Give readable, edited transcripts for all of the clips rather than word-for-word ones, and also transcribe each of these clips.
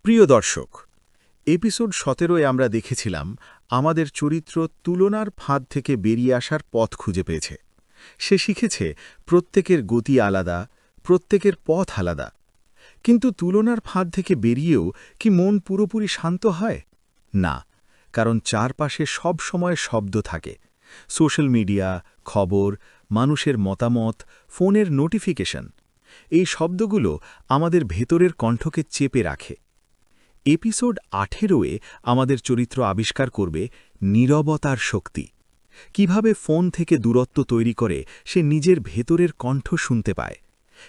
প্রিয় দর্শক, এপিসোড ১৭-এ আমরা দেখেছিলাম আমাদের চরিত্র তুলনার ফাঁদ থেকে বেরিয়ে আসার পথ খুঁজে পেয়েছে। সে শিখেছে প্রত্যেকের গতি আলাদা, প্রত্যেকের পথ আলাদা। কিন্তু তুলনার ফাঁদ থেকে বেরিয়েও কি মন পুরোপুরি শান্ত হয়? না, কারণ চারপাশে সব সময় শব্দ থাকে। সোশ্যাল মিডিয়া, খবর, মানুষের মতামত, ফোনের নোটিফিকেশন। এই শব্দগুলো আমাদের ভেতরের কণ্ঠকে চেপে রাখে। এপিসোড ১৮-এ আমাদের চরিত্র আবিষ্কার করবে নীরবতার শক্তি। কিভাবে ফোন থেকে দূরত্ব তৈরি করে সে নিজের ভেতরের কণ্ঠ শুনতে পায়,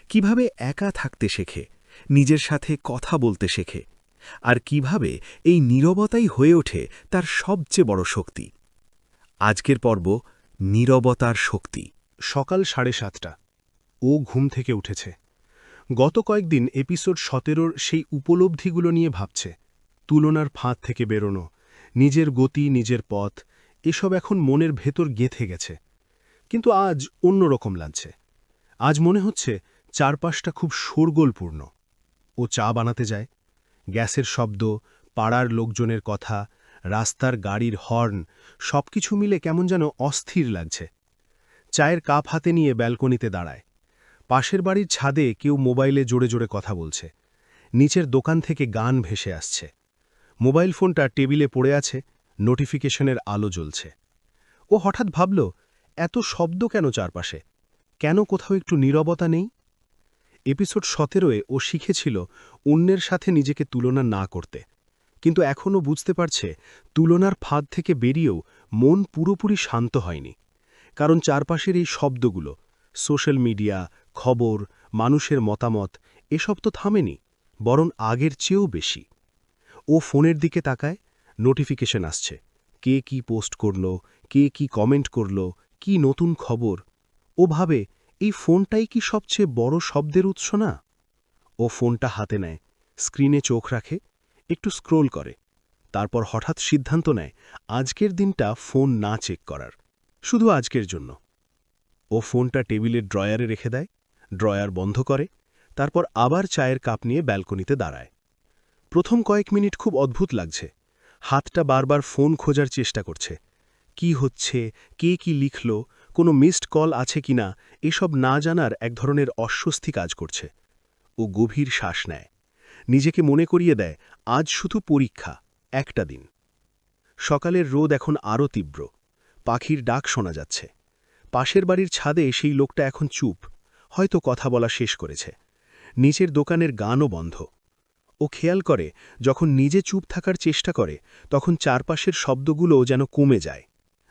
কিভাবে একা থাকতে শেখে, নিজের সাথে কথা বলতে শেখে, আর কিভাবে এই নীরবতাই হয়ে ওঠে তার সবচেয়ে বড় শক্তি। আজকের পর্ব, নীরবতার শক্তি। সকাল ৭:৩০। ও ঘুম থেকে উঠেছে। গত কয়েকদিন এপিসোড ১৭-র সেই উপলব্ধিগুলো নিয়ে ভাবছে। তুলনার ফাঁদ থেকে বেরোনো, নিজের গতি, নিজের পথ, এসব এখন মনের ভেতর গেঁথে গেছে। কিন্তু আজ অন্যরকম লাগছে। আজ মনে হচ্ছে চারপাশটা খুব শোরগোলপূর্ণ। ও চা বানাতে যায়। গ্যাসের শব্দ, পাড়ার লোকজনের কথা, রাস্তার গাড়ির হর্ন, সবকিছু মিলে কেমন যেন অস্থির লাগছে। চায়ের কাপ হাতে নিয়ে ব্যালকনিতে দাঁড়ায়। পাশের বাড়ির ছাদে কেউ মোবাইলে জোরে জোরে কথা বলছে। নিচের দোকান থেকে গান ভেসে আসছে। মোবাইল ফোনটা টেবিলে পড়ে আছে, নোটিফিকেশনের আলো জ্বলছে। ও হঠাৎ ভাবল, এত শব্দ কেন চারপাশে? কেন কোথাও একটু নীরবতা নেই? এপিসোড ১৭-এ ও শিখেছিল অন্যের সাথে নিজেকে তুলনা না করতে। কিন্তু এখনও বুঝতে পারছে তুলনার ফাঁদ থেকে বেরিয়েও মন পুরোপুরি শান্ত হয়নি। কারণ চারপাশের এই শব্দগুলো, সোশ্যাল মিডিয়া, খবর, মানুষের মতামত, এসব তো থামেনি, বরং আগের চেয়েও বেশি। ও ফোনের দিকে তাকায়, নোটিফিকেশন আসছে। কে কি পোস্ট করল, কে কি কমেন্ট করল, কি নতুন খবর। ও ভাবে, এই ফোনটাই কি সবচেয়ে বড় শব্দের উৎস না? ও ফোনটা হাতে নেয়, স্ক্রিনে চোখ রাখে, একটু স্ক্রোল করে। তারপর হঠাৎ সিদ্ধান্ত নেয় আজকের দিনটা ফোন না চেক করার, শুধু আজকের জন্য। ও ফোনটা টেবিলের ড্রয়ারে রেখে দেয়, ড্রয়ার বন্ধ করে, তারপর আবার চায়ের কাপ নিয়ে ব্যালকনিতে দাঁড়ায়। প্রথম কয়েক মিনিট খুব অদ্ভুত লাগছে। হাতটা বারবার ফোন খোঁজার চেষ্টা করছে। কি হচ্ছে, কে কি লিখল, কোনো মিসড কল আছে কিনা, এসব না জানার এক ধরনের অস্বস্তি কাজ করছে। ও গভীর শ্বাস নেয়, নিজেকে মনে করিয়ে দেয় আজ শুধু পরীক্ষা, একটা দিন। সকালের রোদ এখন আরও তীব্র। পাখির ডাক শোনা যাচ্ছে। পাশের বাড়ির ছাদে সেই লোকটা এখন চুপ, হয়তো কথা বলা শেষ করেছে। নিচের দোকানের গানও বন্ধ। ও খেয়াল করে যখন নিজে চুপ থাকার চেষ্টা করে, তখন চারপাশের শব্দগুলো যেন কমে যায়।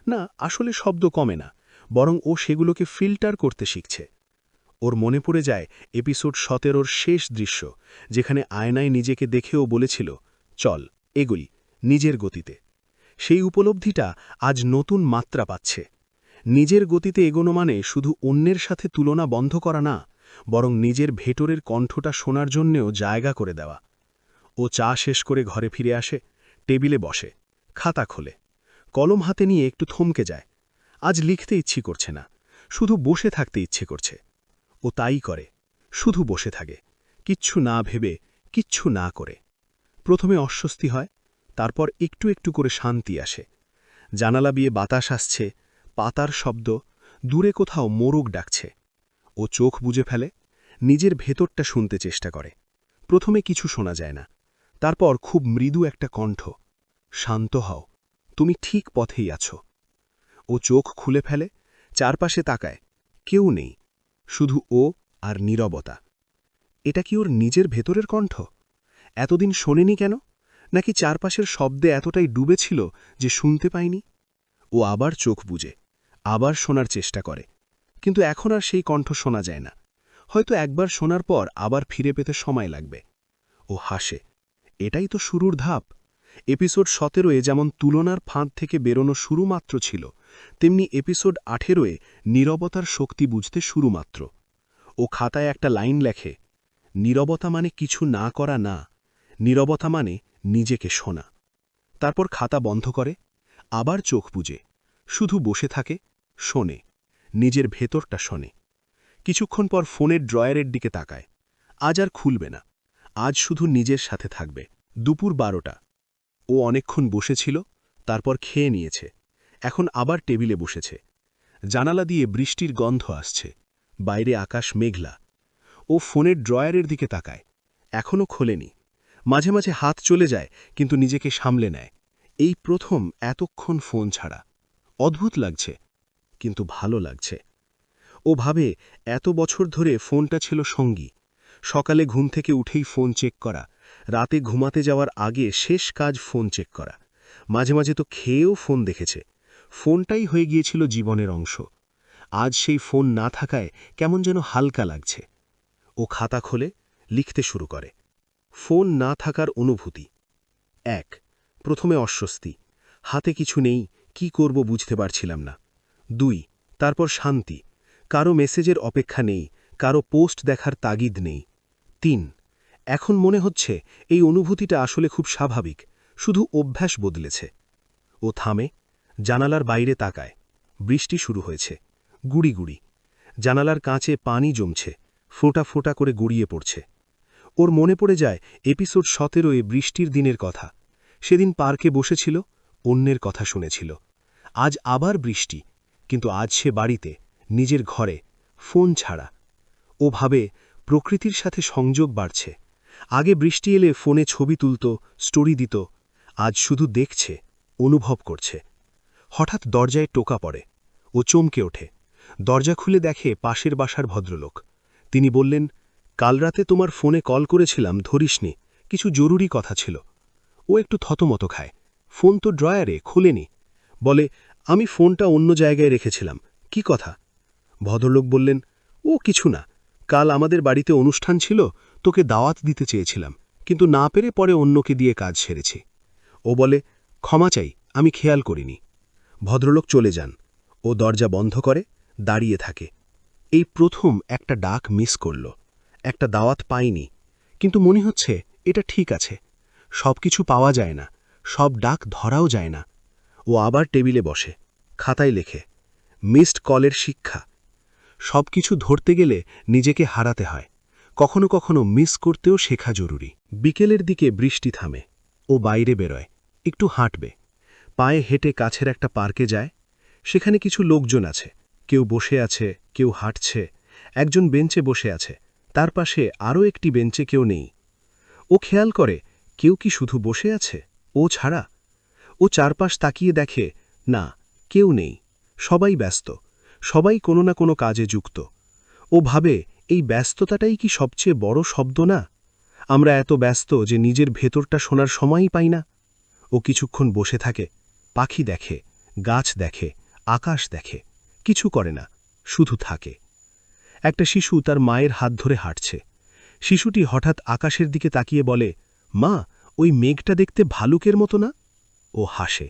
না, আসলে শব্দ কমে না, বরং ও সেগুলোকে ফিল্টার করতে শিখছে। ওর মনে পড়ে যায় এপিসোড ১৭-র শেষ দৃশ্য, যেখানে আয়নায় নিজেকে দেখেও বলেছিল, চল এগোই নিজের গতিতে। সেই উপলব্ধিটা আজ নতুন মাত্রা পাচ্ছে। নিজের গতিতে এগোনো মানে শুধু অন্যের সাথে তুলনা বন্ধ করা না, বরং নিজের ভেতরের কণ্ঠটা শোনার জন্যেও জায়গা করে দেওয়া। ও চা শেষ করে ঘরে ফিরে আসে, টেবিলে বসে, খাতা খোলে, কলম হাতে নিয়ে একটু থমকে যায়। আজ লিখতে ইচ্ছে করছে না, শুধু বসে থাকতে ইচ্ছে করছে। ও তাই করে, শুধু বসে থাকে, কিচ্ছু না ভেবে, কিচ্ছু না করে। প্রথমে অস্বস্তি হয়, তারপর একটু একটু করে শান্তি আসে। জানালা দিয়ে বাতাস আসছে, পাতার শব্দ, দূরে কোথাও মোরগ ডাকছে। ও চোখ বুজে ফেলে, নিজের ভেতরটা শুনতে চেষ্টা করে। প্রথমে কিছু শোনা যায় না, তারপর খুব মৃদু একটা কণ্ঠ, শান্ত হও, তুমি ঠিক পথেই আছো। ও চোখ খুলে ফেলে, চারপাশে তাকায়, কেউ নেই, শুধু ও আর নীরবতা। এটা কি ওর নিজের ভেতরের কণ্ঠ? এতদিন শোনেনি কেন? নাকি চারপাশের শব্দে এতটাই ডুবেছিল যে শুনতে পায়নি? ও আবার চোখ বুজে, আবার শোনার চেষ্টা করে, কিন্তু এখন আর সেই কণ্ঠ শোনা যায় না। হয়তো একবার শোনার পর আবার ফিরে পেতে সময় লাগবে। ও হাসে, এটাই তো শুরুর ধাপ। এপিসোড ১৭-এ যেমন তুলনার ফাঁদ থেকে বেরোনো শুরুমাত্র ছিল, তেমনি এপিসোড ১৮-এ নীরবতার শক্তি বুঝতে শুরুমাত্র। ও খাতায় একটা লাইন লেখে, নীরবতা মানে কিছু না করা না, নীরবতা মানে নিজেকে শোনা। তারপর খাতা বন্ধ করে, আবার চোখ বুজে, শুধু বসে থাকে, শোনে, নিজের ভেতরটা শোনে। কিছুক্ষণ পর ফোনের ড্রয়ারের দিকে তাকায়। আজ আর খুলবে না, আজ শুধু নিজের সাথে থাকবে, দুপুর 12টা। ও অনেকক্ষণ বসেছিল, তারপর খেয়ে নিয়েছে। এখন আবার টেবিলে বসেছে। জানালা দিয়ে বৃষ্টির গন্ধ আসছে। বাইরে আকাশ মেঘলা। ও ফোনের ড্রয়ারের দিকে তাকায়। এখনও খোলেনি। মাঝে মাঝে হাত চলে যায়, কিন্তু নিজেকে সামলে নেয়। এই প্রথম এতক্ষণ ফোন ছাড়া। অদ্ভুত লাগছে, কিন্তু ভালো লাগছে। ও ভাবে এত বছর ধরে ফোনটা ছিল সঙ্গী। সকালে ঘুম থেকে উঠেই ফোন চেক করা, রাতে ঘুমাতে যাওয়ার আগে শেষ কাজ ফোন চেক করা। মাঝে মাঝে তো খেয়েও ফোন দেখেছে। ফোনটাই হয়ে গিয়েছিল জীবনের অংশ। আজ সেই ফোন না থাকায় কেমন যেন হালকা লাগছে। ও খাতা খোলে, লিখতে শুরু করে। ফোন না থাকার অনুভূতি। 1, প্রথমে অস্বস্তি। হাতে কিছু নেই, কি করব বুঝতে পারছিলাম না। 2, তারপর শান্তি। কারো মেসেজের অপেক্ষা নেই, কারো পোস্ট দেখার তাগিদ নেই। 3, এখন মনে হচ্ছে এই অনুভূতিটা আসলে খুব স্বাভাবিক, শুধু অভ্যাস বদলেছে। ও থামে, জানালার বাইরে তাকায়। বৃষ্টি শুরু হয়েছে, গুড়ি গুড়ি। জানালার কাঁচে পানি জমছে, ফোঁটা ফোঁটা করে গড়িয়ে পড়ছে। ওর মনে পড়ে যায় এপিসোড 17-এ বৃষ্টির দিনের কথা। সেদিন পার্কে বসেছিল, অন্যের কথা শুনেছিল। আজ আবার বৃষ্টি, কিন্তু আজ সে বাড়িতে, নিজের ঘরে, ফোন ছাড়া। ও ভাবে প্রকৃতির সাথে সংযোগ বাড়ছে। আগে বৃষ্টি এলে ফোনে ছবি তুলত, স্টোরি দিত। আজ শুধু দেখছে, অনুভব করছে। হঠাৎ দরজায় টোকা পড়ে। ও চমকে ওঠে। দরজা খুলে দেখে পাশের বাসার ভদ্রলোক। তিনি বললেন, কাল রাতে তোমার ফোনে কল করেছিলাম, ধরিসনি, কিছু জরুরি কথা ছিল। ও একটু থতমত খায়। ফোন তো ড্রয়ারে, খোলেনি। বলে, আমি ফোনটা অন্য জায়গায় রেখেছিলাম, কি কথা? ভদ্রলোক বললেন, ও কিছু না, কাল আমাদের বাড়িতে অনুষ্ঠান ছিল, তোকে দাওয়াত দিতে চেয়েছিলাম, কিন্তু না পেরে পরে অন্যকে দিয়ে কাজ সেরেছি। ও বলে, ক্ষমা চাই, আমি খেয়াল করিনি। ভদ্রলোক চলে যান। ও দরজা বন্ধ করে, দাঁড়িয়ে থাকে। এই প্রথম একটা ডাক মিস করল। একটা দাওয়াত পায়নি, কিন্তু মনে হচ্ছে এটা ঠিক আছে। সব কিছু পাওয়া যায় না, সব ডাক ধরাও যায় না। ও আবার টেবিলে বসে, খাতায় লেখে, মিসড কলের শিক্ষা। সব কিছু ধরতে গেলে নিজেকে হারাতে হয়। কখনো কখনো মিস করতেও শেখা জরুরি। বিকেলের দিকে বৃষ্টি থামে। ও বাইরে বেরোয়, একটু হাঁটবে। পায়ে হেঁটে কাছের একটা পার্কে যায়। সেখানে কিছু লোকজন আছে, কেউ বসে আছে, কেউ হাঁটছে। একজন বেঞ্চে বসে আছে, তার পাশে আরও একটি বেঞ্চে কেউ নেই। ও খেয়াল করে, কেউ কি শুধু বসে আছে, ও ছাড়া? ও চারপাশ তাকিয়ে দেখে, না, কেউ নেই। সবাই ব্যস্ত, সবাই কোনো না কোনো কাজে যুক্ত। ও ভাবে, এই ব্যস্ততাটাই কি সবচেয়ে বড় শব্দ না? আমরা এত ব্যস্ত যে নিজের ভেতরটা শোনার সময়ই পাই না। ও কিছুক্ষণ বসে থাকে, পাখি দেখে, গাছ দেখে, আকাশ দেখে, কিছু করে না, শুধু থাকে। একটা শিশু তার মায়ের হাত ধরে হাঁটছে। শিশুটি হঠাৎ আকাশের দিকে তাকিয়ে বলে, মা, ওই মেঘটা দেখতে ভালুকের মতো না? ও হাসে।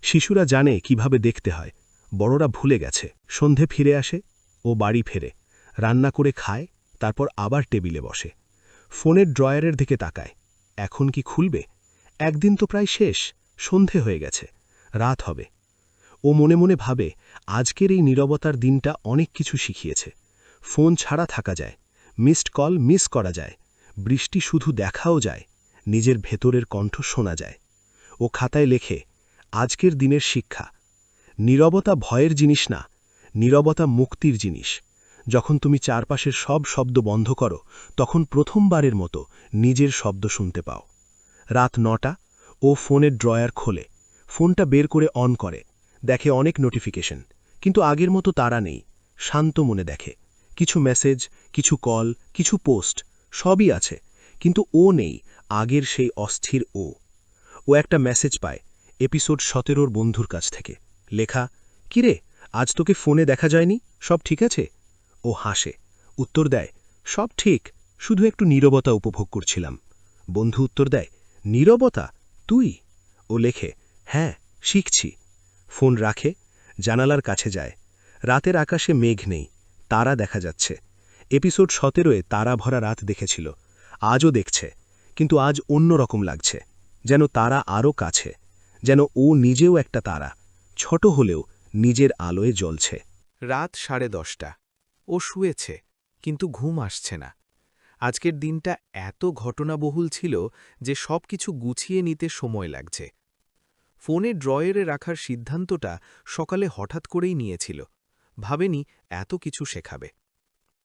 শিশুরা জানে কিভাবে দেখতে হয়, বড়রা ভুলে গেছে। সন্ধে ফিরে আসে, ও বাড়ি ফেরে, রান্না করে খায়, তারপর আবার টেবিলে বসে। ফোনের ড্রয়ারের দিকে তাকায়, এখন কি খুলবে? একদিন তো প্রায় শেষ, সন্ধে হয়ে গেছে, রাত হবে। ও মনে মনে ভাবে, আজকের এই নীরবতার দিনটা অনেক কিছু শিখিয়েছে। ফোন ছাড়া থাকা যায়, মিসড কল মিস করা যায়, বৃষ্টি শুধু দেখাও যায়, নিজের ভেতরের কণ্ঠ শোনা যায়। ও খাতায় লেখে, আজকের দিনের শিক্ষা, নীরবতা ভয়ের জিনিস না, নীরবতা মুক্তির জিনিস। যখন তুমি চারপাশের সব শব্দ বন্ধ করো, তখন প্রথমবারের মতো নিজের শব্দ শুনতে পাও। রাত 9টা। ও ফোনের ড্রয়ার খোলে, ফোনটা বের করে অন করে, দেখে অনেক নোটিফিকেশন, কিন্তু আগের মতো তাড়া নেই। শান্ত মনে দেখে, কিছু মেসেজ, কিছু কল, কিছু পোস্ট, সবই আছে, কিন্তু ও নেই, আগের সেই অস্থির ও। ও একটা মেসেজ পায়, এপিসোড 17-র বন্ধুর কাছ থেকে লেখা, কিরে, আজ তোকে ফোনে দেখা যায়নি, সব ঠিক আছে? ও হাসে, উত্তর দেয়, সব ঠিক, শুধু একটু নীরবতা উপভোগ করছিলাম। বন্ধু উত্তর দেয়, নীরবতা, তুই? ও লেখে, হ্যাঁ, শিখছি। ফোন রাখে, জানালার কাছে যায়। রাতের আকাশে মেঘ নেই, তারা দেখা যাচ্ছে। এপিসোড 17-এ তারা ভরা রাত দেখেছিল, আজও দেখছে, কিন্তু আজ অন্য রকম লাগছে, যেন তারা আরও কাছে, যেন ও নিজেও একটা তারা, ছোট হলেও নিজের আলোয় জ্বলছে। রাত 10:30। ও শুয়েছে, কিন্তু ঘুম আসছে না। আজকের দিনটা এত ঘটনাবহুল ছিল যে সবকিছু গুছিয়ে নিতে সময় লাগছে। ফোনে ড্রয়ারে রাখার সিদ্ধান্তটা সকালে হঠাৎ করেই নিয়েছিল, ভাবেনি এত কিছু শেখাবে।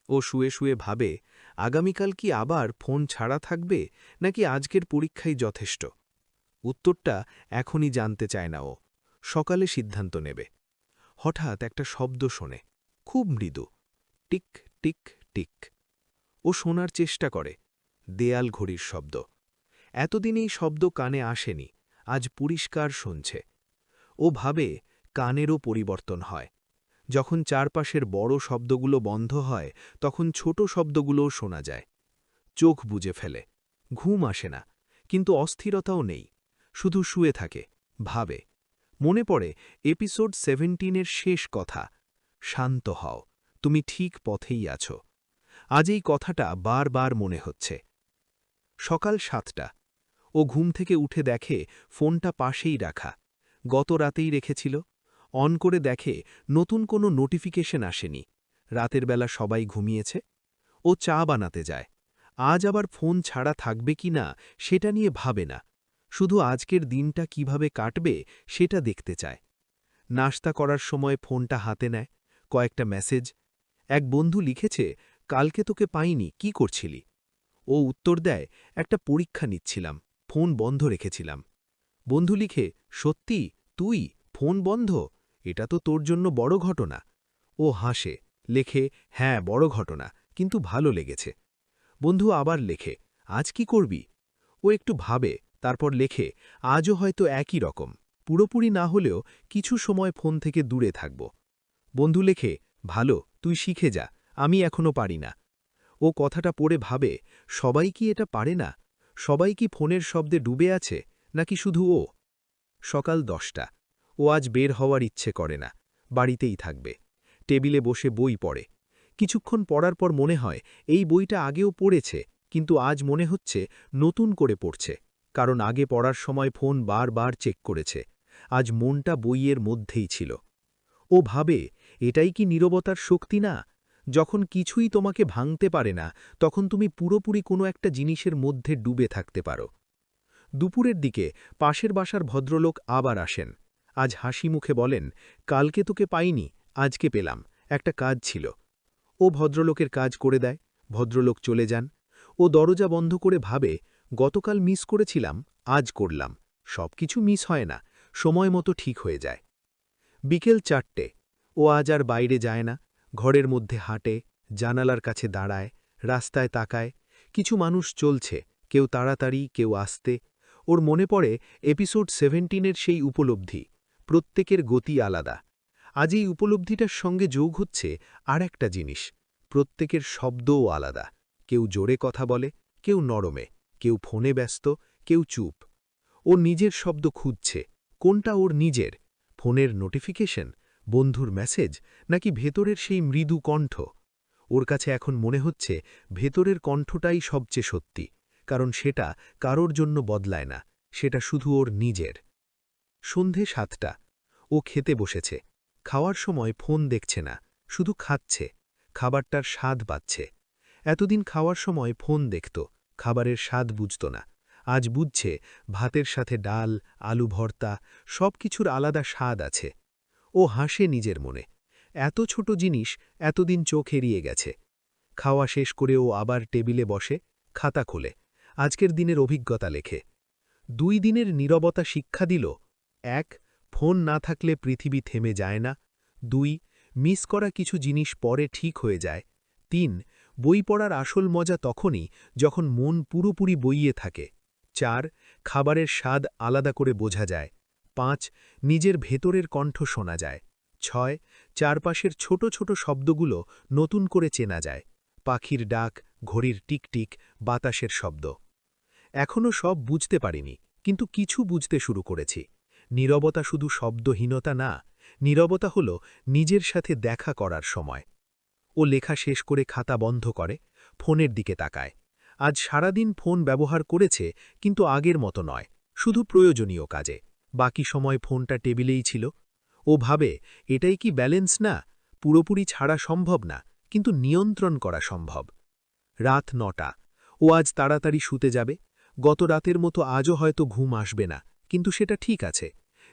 ও শুয়ে শুয়ে ভাবে, আগামীকাল কি আবার ফোন ছাড়া থাকবে, নাকি আজকের পরীক্ষাই যথেষ্ট। উত্তরটা এখনই জানতে চায় না ও, সকালে সিদ্ধান্ত নেবে। হঠাৎ একটা শব্দ শোনে, খুব মৃদু, টিক টিক টিক। ও শোনার চেষ্টা করে, দেয়াল ঘড়ির শব্দ। এতদিন এই শব্দ কানে আসেনি, আজ পরিষ্কার শুনছে। ও ভাবে কানেরও পরিবর্তন হয়। যখন চারপাশের বড় শব্দগুলো বন্ধ হয়, তখন ছোট শব্দগুলোও শোনা যায়। চোখ বুজে ফেলে, ঘুম আসে না, কিন্তু অস্থিরতাও নেই। শুধু শুয়ে থাকে, ভাবে। মনে পড়ে এপিসোড 17-এর শেষ কথা, শান্ত হও, তুমি ঠিক পথেই আছো। আজ এই কথাটা বারবার মনে হচ্ছে। সকাল 7টা। ও ঘুম থেকে উঠে দেখে ফোনটা পাশেই রাখা, গত রাতেই রেখেছিল। অন করে দেখে নতুন কোনো নোটিফিকেশন আসেনি, রাতের বেলা সবাই ঘুমিয়েছে। ও চা বানাতে যায়। আজ আবার ফোন ছাড়া থাকবে কি না সেটা নিয়ে ভাবে না, শুধু আজকের দিনটা কিভাবে কাটবে সেটা দেখতে চায়। নাশতা করার সময় ফোনটা হাতে নেয়, কয়েকটা মেসেজ। এক বন্ধু লিখেছে, কালকে তোকে পাইনি, কি করছিলি? ও উত্তর দেয়, একটা পরীক্ষা নিচ্ছিলাম, ফোন বন্ধ রেখেছিলাম। বন্ধু লিখে, সত্যি তুই, ফোন বন্ধ? এটা তো তোর জন্য বড় ঘটনা। ও হাসে, লেখে, হ্যাঁ বড় ঘটনা, কিন্তু ভালো লেগেছে। বন্ধু আবার লেখে, আজ কি করবি? ও একটু ভাবে, তারপর লেখে, আজও হয়তো একই রকম, পুরোপুরি না হলেও কিছু সময় ফোন থেকে দূরে থাকব। বন্ধু লেখে, ভালো, তুই শিখে যা, আমি এখনো পারি না। ও কথাটা পড়ে ভাবে, সবাই কি এটা পারে না? সবাই কি ফোনের শব্দে ডুবে আছে, নাকি শুধু ও? সকাল 10টা। ও আজ বের হওয়ার ইচ্ছে করে না, বাড়িতেই থাকবে। টেবিলে বসে বই পড়ে। কিছুক্ষণ পড়ার পর মনে হয় এই বইটা আগেও পড়েছে, কিন্তু আজ মনে হচ্ছে নতুন করে পড়ছে, কারণ আগে পড়ার সময় ফোন বারবার চেক করেছে। আজ মনটা বইয়ের মধ্যেই ছিল। ও ভাবে, এটাই কি নীরবতার শক্তি না? যখন কিছুই তোমাকে ভাঙতে পারে না, তখন তুমি পুরোপুরি কোনো একটা জিনিসের মধ্যে ডুবে থাকতে পারো। দুপুরের দিকে পাশের বাসার ভদ্রলোক আবার আসেন। আজ হাসি মুখে বলেন, কালকে তোকে পাইনি, আজকে পেলাম, একটা কাজ ছিল। ও ভদ্রলোকের কাজ করে দেয়, ভদ্রলোক চলে যান। ও দরজা বন্ধ করে ভাবে, গতকাল মিস করেছিলাম, আজ করলাম। সবকিছু মিস হয় না, সময় মতো ঠিক হয়ে যায়। বিকেল 4টে। ও আজ আর বাইরে যায় না, ঘরের মধ্যে হাঁটে, জানালার কাছে দাঁড়ায়, রাস্তায় তাকায়। কিছু মানুষ চলছে, কেউ তাড়াতাড়ি, কেউ আস্তে। ওর মনে পড়ে এপিসোড 17-এর সেই উপলব্ধি, প্রত্যেকের গতি আলাদা। আজ এই উপলব্ধিটার সঙ্গে যোগ হচ্ছে আর একটা জিনিস, প্রত্যেকের শব্দও আলাদা। কেউ জোরে কথা বলে, কেউ নরমে, কেউ ফোনে ব্যস্ত, কেউ চুপ। ও নিজের শব্দ খুঁজছে, কোনটা ওর নিজের? ফোনের নোটিফিকেশন, বন্ধুর মেসেজ, নাকি ভেতরের সেই মৃদু কণ্ঠ? ওর কাছে এখন মনে হচ্ছে ভেতরের কণ্ঠটাই সবচেয়ে সত্যি, কারণ সেটা কারোর জন্য বদলায় না, সেটা শুধু ওর নিজের। সন্ধে 7টা। ও খেতে বসেছে। খাওয়ার সময় ফোন দেখছে না, শুধু খাচ্ছে, খাবারটার স্বাদ পাচ্ছে। এতদিন খাওয়ার সময় ফোন দেখত, খাবারের স্বাদ বুঝত না। আজ বুঝছে ভাতের সাথে ডাল, আলু ভর্তা, সব কিছুর আলাদা স্বাদ আছে। ও হাসে নিজের মনে, এত ছোট জিনিস এতদিন চোখ এড়িয়ে গেছে। খাওয়া শেষ করে ও আবার টেবিলে বসে, খাতা খোলে, আজকের দিনের অভিজ্ঞতা লেখে। 2 দিনের নীরবতা শিক্ষা দিল, 1. ফোন না থাকলে পৃথিবী থেমে যায় না। 2. মিস করা কিছু জিনিস পরে ঠিক হয়ে যায়। 3. বই পড়ার আসল মজা তখনই যখন মন পুরোপুরি বইয়ে থাকে। 4. খাবারের স্বাদ আলাদা করে বোঝা যায়। 5. নিজের ভেতরের কণ্ঠ শোনা যায়। 6. চারপাশের ছোট ছোট শব্দগুলো নতুন করে চেনা যায়, পাখির ডাক, ঘড়ির টিকটিক, বাতাসের শব্দ। এখনও সব বুঝতে পারিনি, কিন্তু কিছু বুঝতে শুরু করেছি। নীরবতা শুধু শব্দহীনতা না, নীরবতা হল নিজের সাথে দেখা করার সময়। ও লেখা শেষ করে খাতা বন্ধ করে, ফোনের দিকে তাকায়। আজ সারাদিন ফোন ব্যবহার করেছে, কিন্তু আগের মতো নয়, শুধু প্রয়োজনীয় কাজে। বাকি সময় ফোনটা টেবিলেই ছিল। ও ভাবে, এটাই কি ব্যালেন্স না? পুরোপুরি ছাড়া সম্ভব না, কিন্তু নিয়ন্ত্রণ করা সম্ভব। রাত ৯টা। ও আজ তাড়াতাড়ি শুতে যাবে। গত রাতের মতো আজও হয়তো ঘুম আসবে না, কিন্তু সেটা ঠিক আছে।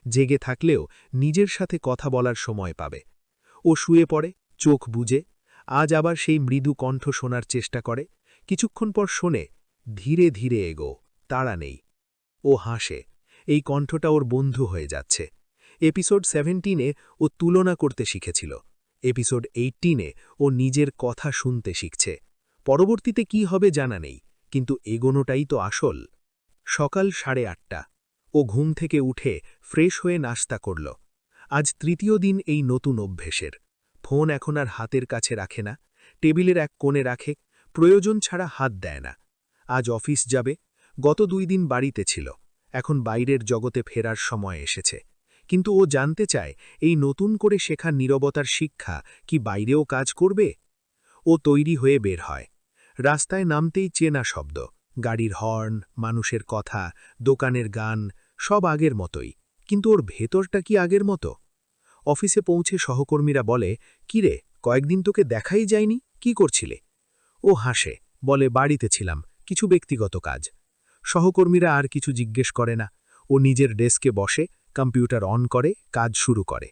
জেগে থাকলেও নিজের সাথে কথা বলার সময় পাবে। ও শুয়ে পড়ে, চোখ বুজে। আজ আবার সেই মৃদু কণ্ঠ শোনার চেষ্টা করে। কিছুক্ষণ পর শোনে, ধীরে ধীরে এগো, তাড়া নেই। ও হাসে। এই কণ্ঠটা ওর বন্ধু হয়ে যাচ্ছে। এপিসোড 17-এ ও তুলনা করতে শিখেছিল। এপিসোড 18-এ ও নিজের কথা শুনতে শিখছে। পরবর্তীতে কি হবে জানা নেই, কিন্তু এগোনোটাই তো আসল। সকাল 8:30। ও ঘুম থেকে উঠে ফ্রেশ হয়ে নাস্তা করল। আজ তৃতীয় দিন এই নতুন অভ্যেসের। ফোন এখন আর হাতের কাছে রাখে না, টেবিলের এক কোণে রাখে, প্রয়োজন ছাড়া হাত দেয় না। আজ অফিস যাবে। গত 2 দিন বাড়িতে ছিল, এখন বাইরের জগতে ফেরার সময় এসেছে। কিন্তু ও জানতে চায়, এই নতুন করে শেখা নীরবতার শিক্ষা কি বাইরেও কাজ করবে। ও তৈরি হয়ে বের হয়। রাস্তায় নামতেই চেনা শব্দ, গাড়ির হর্ন, মানুষের কথা, দোকানের গান, সব আগের মতোই। কিন্তু ওর ভেতরটা কি আগের মতো? অফিসে পৌঁছে সহকর্মীরা বলে, কিরে, কয়েকদিন তোকে দেখাই যায়নি, কি করছিলে? ও হাসে, বলে, বাড়িতে ছিলাম, কিছু ব্যক্তিগত কাজ। সহকর্মীরা আর কিছু জিজ্ঞেস করে না। ও নিজের ডেস্কে বসে, কম্পিউটার অন করে, কাজ শুরু করে।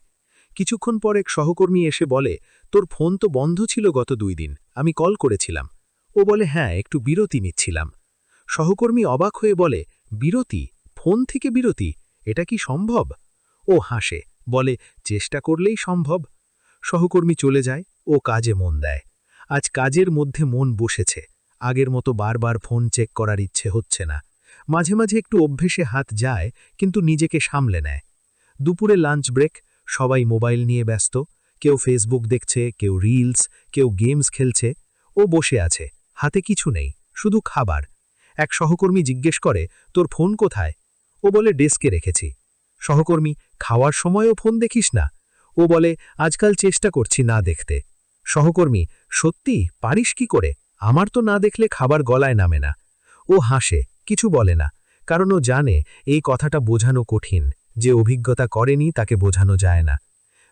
কিছুক্ষণ পর এক সহকর্মী এসে বলে, তোর ফোন তো বন্ধ ছিল গত 2 দিন, আমি কল করেছিলাম। ও বলে, হ্যাঁ, একটু বিরতি নিচ্ছিলাম। সহকর্মী অবাক হয়ে বলে, বিরতি? ফোন থেকে বিরতি? এটা কি সম্ভব? ও হাসে, বলে, চেষ্টা করলেই সম্ভব। সহকর্মী চলে যায়, ও কাজে মন দেয়। আজ কাজের মধ্যে মন বসেছে। আগের মতো বারবার ফোন চেক করার ইচ্ছে হচ্ছে না। মাঝে মাঝে একটু অভ্যেসে হাত যায়, কিন্তু নিজেকে সামলে নেয়। দুপুরে লাঞ্চ ব্রেক, সবাই মোবাইল নিয়ে ব্যস্ত। কেউ ফেসবুক দেখছে, কেউ রিলস, কেউ গেমস খেলছে। ও বসে আছে, হাতে কিছু নেই, শুধু খাবার। এক সহকর্মী জিজ্ঞেস করে, তোর ফোন কোথায়? ও বলে, ডেস্কে রেখেছি। সহকর্মী, খাওয়ার সময়ও ফোন দেখিস না? ও বলে, আজকাল চেষ্টা করছি না দেখতে। সহকর্মী, সত্যি পারিস কি করে? আমার তো না দেখলে খাবার গলায় নামে না। ও হাসে, কিছু বলে না, কারণ ও জানে এই কথাটা বোঝানো কঠিন। যে অভিজ্ঞতা করেনি তাকে বোঝানো যায় না।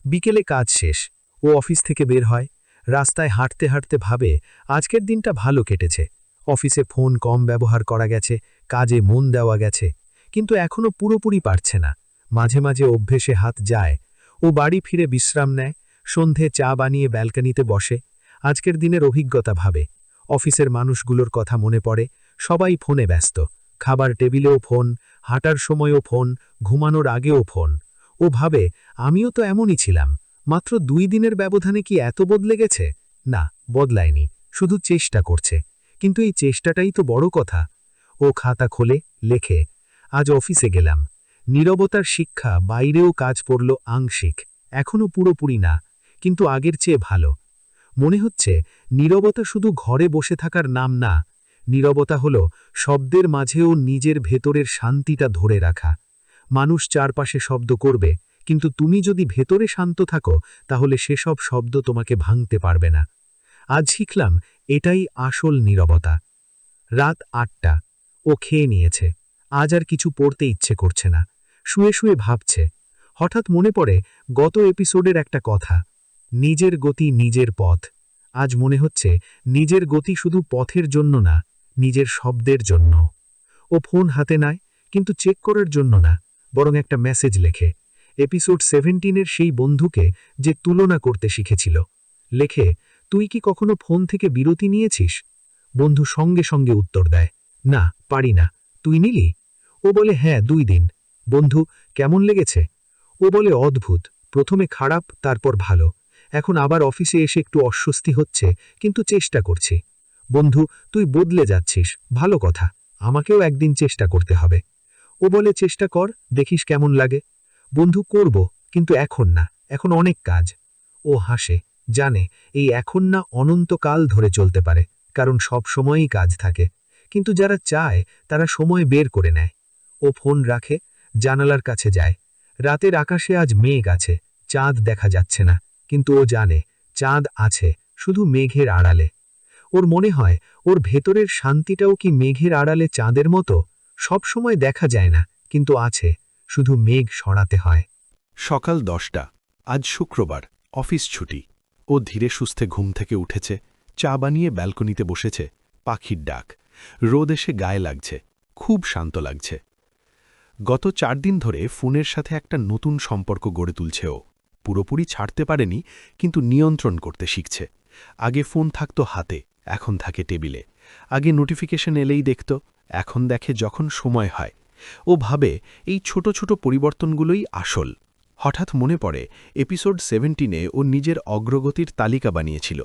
বিকেলে কাজ শেষ, ও অফিস থেকে বের হয়। রাস্তায় হাঁটতে হাঁটতে ভাবে, আজকের দিনটা ভালো কেটেছে। অফিসে ফোন কম ব্যবহার করা গেছে, কাজে মন দেওয়া গেছে, কিন্তু এখনও পুরোপুরি পারছে না। মাঝে মাঝে অভ্যেসে হাত যায়। ও বাড়ি ফিরে বিশ্রাম নেয়, সন্ধে চা বানিয়ে ব্যালকনিতে বসে। আজকের দিনের অভিজ্ঞতা ভাবে। অফিসের মানুষগুলোর কথা মনে পড়ে, সবাই ফোনে ব্যস্ত। খাবার টেবিলেও ফোন, হাঁটার সময়ও ফোন, ঘুমানোর আগেও ফোন। ও ভাবে, আমিও তো এমনই ছিলাম। মাত্র 2 দিনের ব্যবধানে কি এত বদলে গেছে? না, বদলায়নি, শুধু চেষ্টা করছে। কিন্তু এই চেষ্টাটাই তো বড় কথা। ও খাতা খোলে, লেখে, আজ অফিসে গেলাম। নীরবতার শিক্ষা বাইরেও কাজ পড়ল আংশিক, এখনও পুরোপুরি না, কিন্তু আগের চেয়ে ভালো। মনে হচ্ছে নীরবতা শুধু ঘরে বসে থাকার নাম না। নীরবতা হল শব্দের মাঝেও নিজের ভেতরের শান্তিটা ধরে রাখা। মানুষ চারপাশে শব্দ করবে, কিন্তু তুমি যদি ভেতরে শান্ত থাকো, তাহলে সেসব শব্দ তোমাকে ভাঙতে পারবে না। আজ শিখলাম, এটাই আসল নীরবতা। রাত 8টা। ও খেয়ে নিয়েছে। আজ আর কিছু পড়তে ইচ্ছে করছে না। শুয়ে শুয়ে ভাবছে। হঠাৎ মনে পড়ে গত এপিসোডের একটা কথা, নিজের গতি নিজের পথ। আজ মনে হচ্ছে নিজের গতি শুধু পথের জন্য না, নিজের শব্দের জন্য। ও ফোন হাতে নেয়, কিন্তু চেক করার জন্য না, বরং একটা মেসেজ লেখে। এপিসোড 17-এর সেই বন্ধুকে, যে তুলনা করতে শিখেছিল। লেখে, তুই কি কখনো ফোন থেকে বিরতি নিয়েছিস? বন্ধু সঙ্গে সঙ্গে উত্তর দেয়, না, পারি না। তুই নিলি? ও বলে, হ্যাঁ, 2 দিন। বন্ধু, কেমন লেগেছে? ও বলে, অদ্ভুত। প্রথমে খারাপ, তারপর ভালো। এখন আবার অফিসে এসে একটু অস্বস্তি হচ্ছে, কিন্তু চেষ্টা করছি। বন্ধু, তুই বদলে যাচ্ছিস, ভালো কথা। আমাকেও একদিন চেষ্টা করতে হবে। ও বলে, চেষ্টা কর, দেখিস কেমন লাগে। বন্ধু, করব, কিন্তু এখন না, এখন অনেক কাজ। ও হাসে, জানে এই এখন না অনন্তকাল ধরে চলতে পারে, কারণ সব সময়ই কাজ থাকে। কিন্তু যারা চায়, তারা সময় বের করে নেয়। ও ফোন রাখে, জানালার কাছে যায়। রাতের আকাশে আজ মেঘ আছে, চাঁদ দেখা যাচ্ছে না, কিন্তু ও জানে চাঁদ আছে, শুধু মেঘের আড়ালে। ওর মনে হয়, ওর ভেতরের শান্তিটাও কি মেঘের আড়ালে চাঁদের মতো? সব সময় দেখা যায় না, কিন্তু আছে, শুধু মেঘ সরাতে হয়। সকাল 10টা। আজ শুক্রবার, অফিস ছুটি। ও ধীরে সুস্থে ঘুম থেকে উঠেছে, চা বানিয়ে ব্যালকনিতে বসেছে, পাখির ডাক, রোদ এসে গায়ে লাগছে, খুব শান্ত লাগছে। গত 4 দিন ধরে ফোনের সাথে একটা নতুন সম্পর্ক গড়ে তুলছে ও। পুরোপুরি ছাড়তে পারেনি, কিন্তু নিয়ন্ত্রণ করতে শিখছে। আগে ফোন থাকতো হাতে, এখন থাকে টেবিলে। আগে নোটিফিকেশন এলেই দেখত, এখন দেখে যখন সময় হয়। ও ভাবে এই ছোট ছোট পরিবর্তনগুলোই আসল। হঠাৎ মনে পড়ে এপিসোড 17-এ ও নিজের অগ্রগতির তালিকা বানিয়েছিল।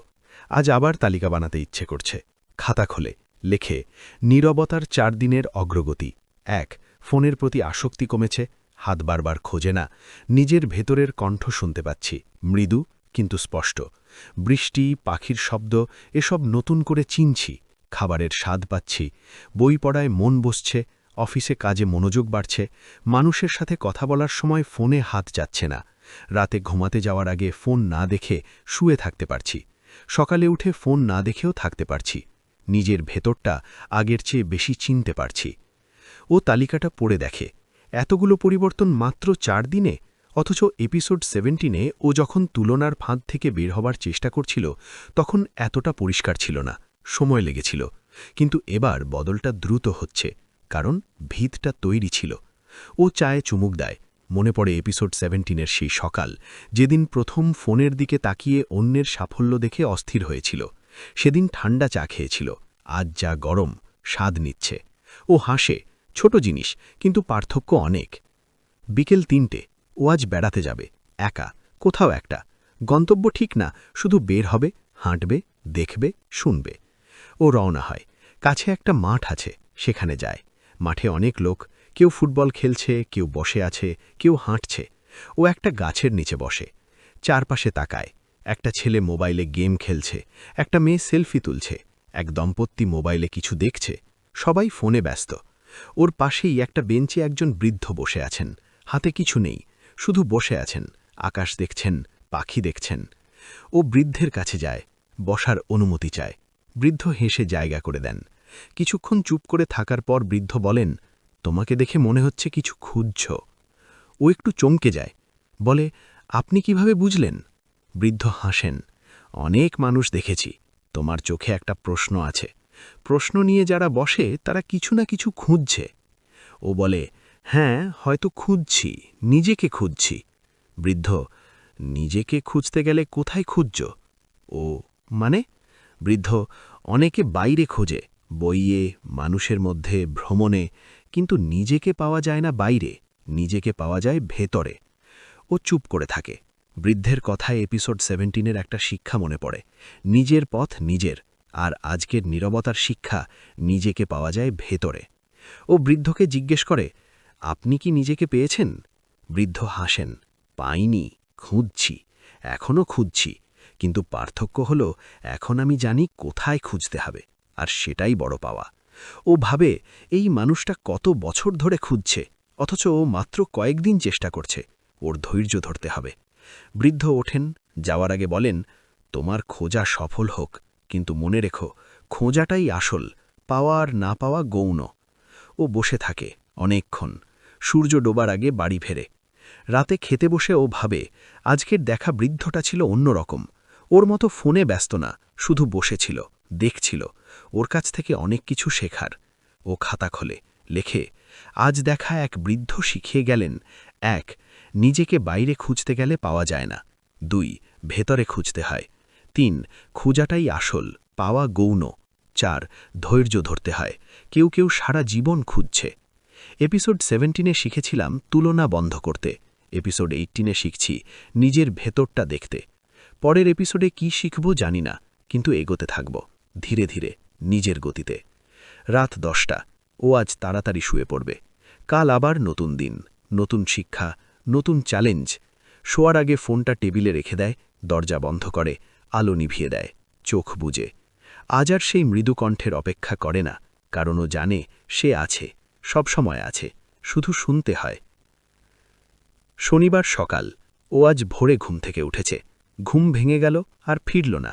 আজ আবার তালিকা বানাতে ইচ্ছে করছে। খাতা খোলে, লেখে নীরবতার 4 দিনের অগ্রগতি। 1. ফোনের প্রতি আসক্তি কমেছে, হাত বারবার খোঁজে না, নিজের ভেতরের কণ্ঠ শুনতে পাচ্ছি, মৃদু কিন্তু স্পষ্ট। বৃষ্টি, পাখির শব্দ এসব নতুন করে চিনছি, খাবারের স্বাদ পাচ্ছি, বই পড়ায় মন বসছে, অফিসে কাজে মনোযোগ বাড়ছে, মানুষের সাথে কথা বলার সময় ফোনে হাত যাচ্ছে না, রাতে ঘুমাতে যাওয়ার আগে ফোন না দেখে শুয়ে থাকতে পারছি, সকালে উঠে ফোন না দেখেও থাকতে পারছি, নিজের ভেতরটা আগের চেয়ে বেশি চিনতে পারছি। ও তালিকাটা পড়ে দেখে, এতগুলো পরিবর্তন মাত্র 4 দিনে, অথচ এপিসোড 17-এ ও যখন তুলনার ফাঁদ থেকে বের হবার চেষ্টা করছিল তখন এতটা পরিষ্কার ছিল না, সময় লেগেছিল। কিন্তু এবার বদলটা দ্রুত হচ্ছে, কারণ ভিতটা তৈরি ছিল। ও চায়ে চুমুক দেয়, মনে পড়ে এপিসোড 17-এর সেই সকাল, যেদিন প্রথম ফোনের দিকে তাকিয়ে অন্যের সাফল্য দেখে অস্থির হয়েছিল। সেদিন ঠান্ডা চা খেয়েছিল, আজ যা গরম, স্বাদ নিচ্ছে। ও হাসে, ছোট জিনিস, কিন্তু পার্থক্য অনেক। বিকেল 3টে, ও আজ বেড়াতে যাবে, একা, কোথাও একটা। গন্তব্য ঠিক না, শুধু বের হবে, হাঁটবে, দেখবে, শুনবে। ও রওনা হয়। কাছে একটা মাঠ আছে, সেখানে যায়। মাঠে অনেক লোক, কেউ ফুটবল খেলছে, কেউ বসে আছে, কেউ হাঁটছে। ও একটা গাছের নিচে বসে, চারপাশে তাকায়। একটা ছেলে মোবাইলে গেম খেলছে, একটা মেয়ে সেলফি তুলছে, এক দম্পতি মোবাইলে কিছু দেখছে, সবাই ফোনে ব্যস্ত। ওর পাশেই একটা বেঞ্চে একজন বৃদ্ধ বসে আছেন, হাতে কিছু নেই, শুধু বসে আছেন, আকাশ দেখছেন, পাখি দেখছেন। ও বৃদ্ধের কাছে যায়, বসার অনুমতি চায়। বৃদ্ধ হেসে জায়গা করে দেন। কিছুক্ষণ চুপ করে থাকার পর বৃদ্ধ বলেন, তোমাকে দেখে মনে হচ্ছে কিছু খুঁজছ। ও একটু চমকে যায়, বলে, আপনি কিভাবে বুঝলেন? বৃদ্ধ হাসেন, অনেক মানুষ দেখেছি, তোমার চোখে একটা প্রশ্ন আছে। প্রশ্ন নিয়ে যারা বসে তারা কিছু না কিছু খুঁজছে। ও বলে, হ্যাঁ, হয়তো খুঁজছি, নিজেকে খুঁজছি। বৃদ্ধ, নিজেকে খুঁজতে গেলে কোথায় খুঁজছ? ও মানে? বৃদ্ধ, অনেকে বাইরে খোঁজে, বইয়ে, মানুষের মধ্যে, ভ্রমণে, কিন্তু নিজেকে পাওয়া যায় না বাইরে, নিজেকে পাওয়া যায় ভেতরে। ও চুপ করে থাকে। বৃদ্ধের কথায় এপিসোড 17-এর একটা শিক্ষা মনে পড়ে, নিজের পথ নিজের। আর আজকের নীরবতার শিক্ষা, নিজেকে পাওয়া যায় ভেতরে। ও বৃদ্ধকে জিজ্ঞেস করে, আপনি কি নিজেকে পেয়েছেন? বৃদ্ধ হাসেন, পাইনি, খুঁজছি, এখনও খুঁজছি। কিন্তু পার্থক্য হল, এখন আমি জানি কোথায় খুঁজতে হবে, আর সেটাই বড় পাওয়া। ও ভাবে, এই মানুষটা কত বছর ধরে খুঁজছে, অথচ ও মাত্র কয়েকদিন চেষ্টা করছে। ওর ধৈর্য ধরতে হবে। বৃদ্ধ ওঠেন, যাওয়ার আগে বলেন, তোমার খোঁজা সফল হোক, কিন্তু মনে রেখো, খোঁজাটাই আসল, পাওয়া আর না পাওয়া গৌণ। ও বসে থাকে অনেকক্ষণ, সূর্য ডোবার আগে বাড়ি ফেরে। রাতে খেতে বসে ও ভাবে, আজকের দেখা বৃদ্ধটা ছিল অন্যরকম। ওর মতো ফোনে ব্যস্ত না, শুধু বসেছিল, দেখছিল। ওর কাছ থেকে অনেক কিছু শেখার। ও খাতা খোলে, লেখে, আজ দেখা এক বৃদ্ধ শিখিয়ে গেলেন, 1. নিজেকে বাইরে খুঁজতে গেলে পাওয়া যায় না। 2. ভেতরে খুঁজতে হয়। 3. খোঁজাটাই আসল, পাওয়া গৌণ। 4. ধৈর্য ধরতে হয়, কেউ কেউ সারা জীবন খুঁজছে। এপিসোড 17-এ শিখেছিলাম তুলনা বন্ধ করতে। এপিসোড 18-এ শিখছি নিজের ভেতরটা দেখতে। পরের এপিসোডে কি শিখব জানি না, কিন্তু এগোতে থাকব, ধীরে ধীরে, নিজের গতিতে। রাত 10টা, ও আজ তাড়াতাড়ি শুয়ে পড়বে। কাল আবার নতুন দিন, নতুন শিক্ষা, নতুন চ্যালেঞ্জ। শোয়ার আগে ফোনটা টেবিলে রেখে দেয়, দরজা বন্ধ করে, আলো নিভিয়ে দেয়, চোখ বুজে। আজ আর সেই মৃদু কণ্ঠের অপেক্ষা করে না, কারণ ও জানে সে আছে, সব সময় আছে, শুধু শুনতে হয়। শনিবার সকাল, ও আজ ভোরে ঘুম থেকে উঠেছে। ঘুম ভেঙে গেল আর ফিরল না।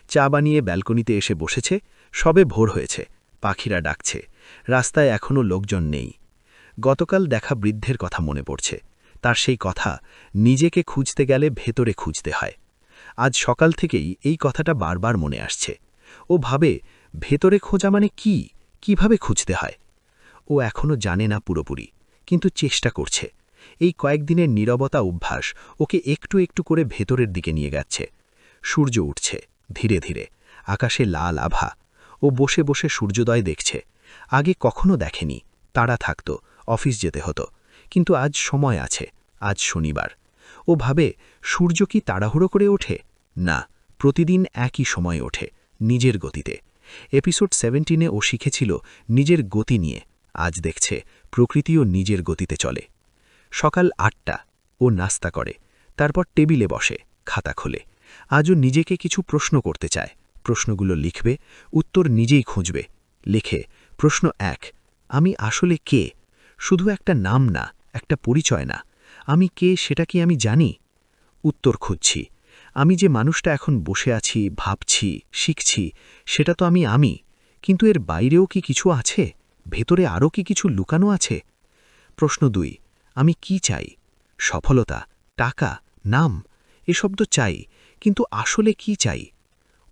চা বানিয়ে ব্যালকনিতে এসে বসেছে, সবে ভোর হয়েছে, পাখিরা ডাকছে, রাস্তায় এখনও লোকজন নেই। গতকাল দেখা বৃদ্ধের কথা মনে পড়ছে, তার সেই কথা, নিজেকে খুঁজতে গেলে ভেতরে খুঁজতে হয়। আজ সকাল থেকেই এই কথাটা বারবার মনে আসছে। ও ভাবে, ভেতরে খোঁজা মানে কি, কিভাবে খুঁজতে হয়? ও এখনও জানে না পুরোপুরি, কিন্তু চেষ্টা করছে। এই কয়েকদিনের নীরবতা অভ্যাস ওকে একটু একটু করে ভেতরের দিকে নিয়ে যাচ্ছে। সূর্য উঠছে ধীরে ধীরে, আকাশে লাল আভা। ও বসে বসে সূর্যোদয় দেখছে। আগে কখনো দেখেনি। তাড়া থাকত, অফিস যেতে হতো। কিন্তু আজ সময় আছে, আজ শনিবার। ও ভাবে, সূর্য কি তাড়াহুড়ো করে ওঠে? না, প্রতিদিন একই সময় ওঠে, নিজের গতিতে। এপিসোড 17-এ ও শিখেছিল নিজের গতি নিয়ে। আজ দেখছে প্রকৃতিও নিজের গতিতে চলে। সকাল 8টা, ও নাস্তা করে, তারপর টেবিলে বসে, খাতা খোলে। আজও নিজেকে কিছু প্রশ্ন করতে চায়। প্রশ্নগুলো লিখবে, উত্তর নিজেই খুঁজবে। লেখে, প্রশ্ন 1, আমি আসলে কে? শুধু একটা নাম না, একটা পরিচয় না। আমি কে সেটা কি আমি জানি? উত্তর খুঁজছি, আমি যে মানুষটা এখন বসে আছি, ভাবছি, শিখছি, সেটা তো আমি। কিন্তু এর বাইরেও কি কিছু আছে? ভেতরে আরও কি কিছু লুকানো আছে? প্রশ্ন 2, আমি কি চাই? সফলতা, টাকা, নাম, এসব তো চাই, কিন্তু আসলে কি চাই?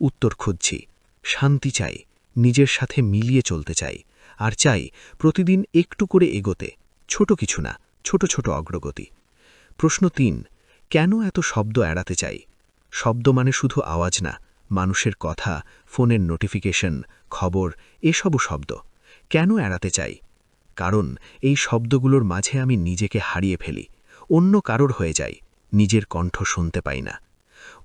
উত্তর খুঁজছি, শান্তি চাই, নিজের সাথে মিলিয়ে চলতে চাই, আর চাই প্রতিদিন একটু করে এগোতে, ছোট কিছু না, ছোট ছোট অগ্রগতি। প্রশ্ন 3, কেন এত শব্দ এড়াতে চাই? শব্দ মানে শুধু আওয়াজ না, মানুষের কথা, ফোনের নোটিফিকেশন, খবর, এসবও শব্দ। কেন এড়াতে চাই? কারণ এই শব্দগুলোর মাঝে আমি নিজেকে হারিয়ে ফেলি, অন্য কারোর হয়ে যাই, নিজের কণ্ঠ শুনতে পাই না।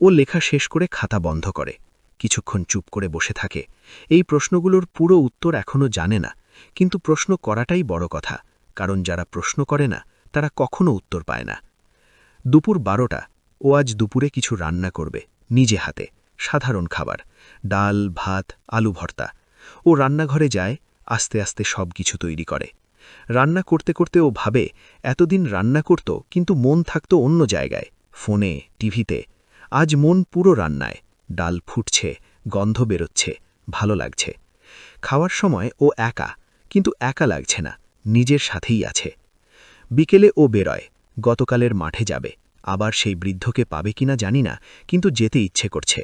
ও লেখা শেষ করে খাতা বন্ধ করে, কিছুক্ষণ চুপ করে বসে থাকে। এই প্রশ্নগুলোর পুরো উত্তর এখনও জানে না, কিন্তু প্রশ্ন করাটাই বড় কথা, কারণ যারা প্রশ্ন করে না তারা কখনো উত্তর পায় না। দুপুর 12টা, ও আজ দুপুরে কিছু রান্না করবে, নিজে হাতে, সাধারণ খাবার, ডাল, ভাত, আলু ভর্তা। ও রান্নাঘরে যায়, আস্তে আস্তে সব কিছু তৈরি করে। রান্না করতে করতে ও ভাবে, এতদিন রান্না করত কিন্তু মন থাকত অন্য জায়গায়, ফোনে, টিভিতে। আজ মন পুরো রান্নায়, ডাল ফুটছে, গন্ধ বেরোচ্ছে, ভালো লাগছে। খাওয়ার সময় ও একা, কিন্তু একা লাগছে না, নিজের সাথেই আছে। বিকেলে ও বেরোয়, গতকালের মাঠে যাবে। আবার সেই বৃদ্ধকে পাবে কিনা জানি না, কিন্তু যেতে ইচ্ছে করছে।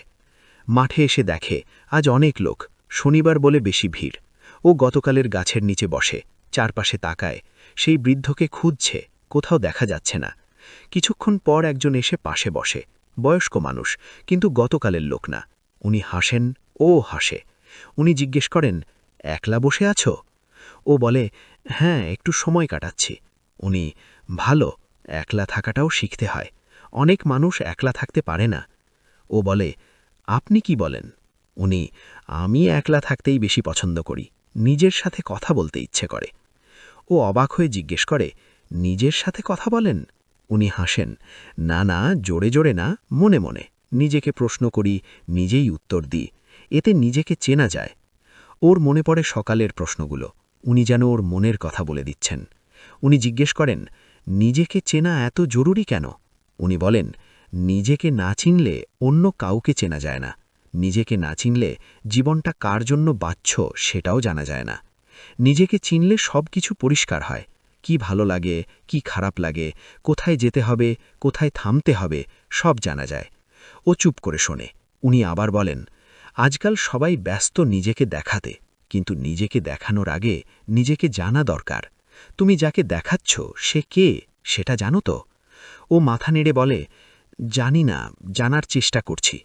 মাঠে এসে দেখে আজ অনেক লোক, শনিবার বলে বেশি ভিড়। ও গতকালের গাছের নিচে বসে, চারপাশে তাকায়, সেই বৃদ্ধকে খুঁজছে, কোথাও দেখা যাচ্ছে না। কিছুক্ষণ পর একজন এসে পাশে বসে, বয়স্ক মানুষ, কিন্তু গতকালের লোক না। উনি হাসেন, ও হাসে। উনি জিজ্ঞেস করেন, একলা বসে আছো? ও বলে, হ্যাঁ, একটু সময় কাটাচ্ছি। উনি, ভালো, একলা থাকাটাও শিখতে হয়, অনেক মানুষ একলা থাকতে পারে না। ও বলে, আপনি কি বলেন? উনি, আমি একলা থাকতেই বেশি পছন্দ করি, নিজের সাথে কথা বলতে ইচ্ছে করে। ও অবাক হয়ে জিজ্ঞেস করে, নিজের সাথে কথা বলেন? উনি হাসেন, না না, জোরে জোরে না, মনে মনে, নিজেকে প্রশ্ন করি, নিজেই উত্তর দিই, এতে নিজেকে চেনা যায়। ওর মনে পড়ে সকালের প্রশ্নগুলো, উনি যেন ওর মনের কথা বলে দিচ্ছেন। উনি জিজ্ঞেস করেন, নিজেকে চেনা এত জরুরি কেন? উনি বলেন, নিজেকে না চিনলে অন্য কাউকে চেনা যায় না, নিজেকে না চিনলে জীবনটা কার জন্য বাঁচছ সেটাও জানা যায় না। নিজেকে চিনলে সব কিছু পরিষ্কার হয়, কি ভালো লাগে, কি খারাপ লাগে, কোথায় যেতে হবে, কোথায় থামতে হবে, সব জানা যায়। ও চুপ করে শোনে। উনি আবার বলেন, আজকাল সবাই ব্যস্ত নিজেকে দেখাতে, কিন্তু নিজেকে দেখানোর আগে নিজেকে জানা দরকার। তুমি যাকে দেখাচ্ছ সে কে, সেটা জানো তো? ও মাথা নেড়ে বলে, জানি না, জানার চেষ্টা করছি।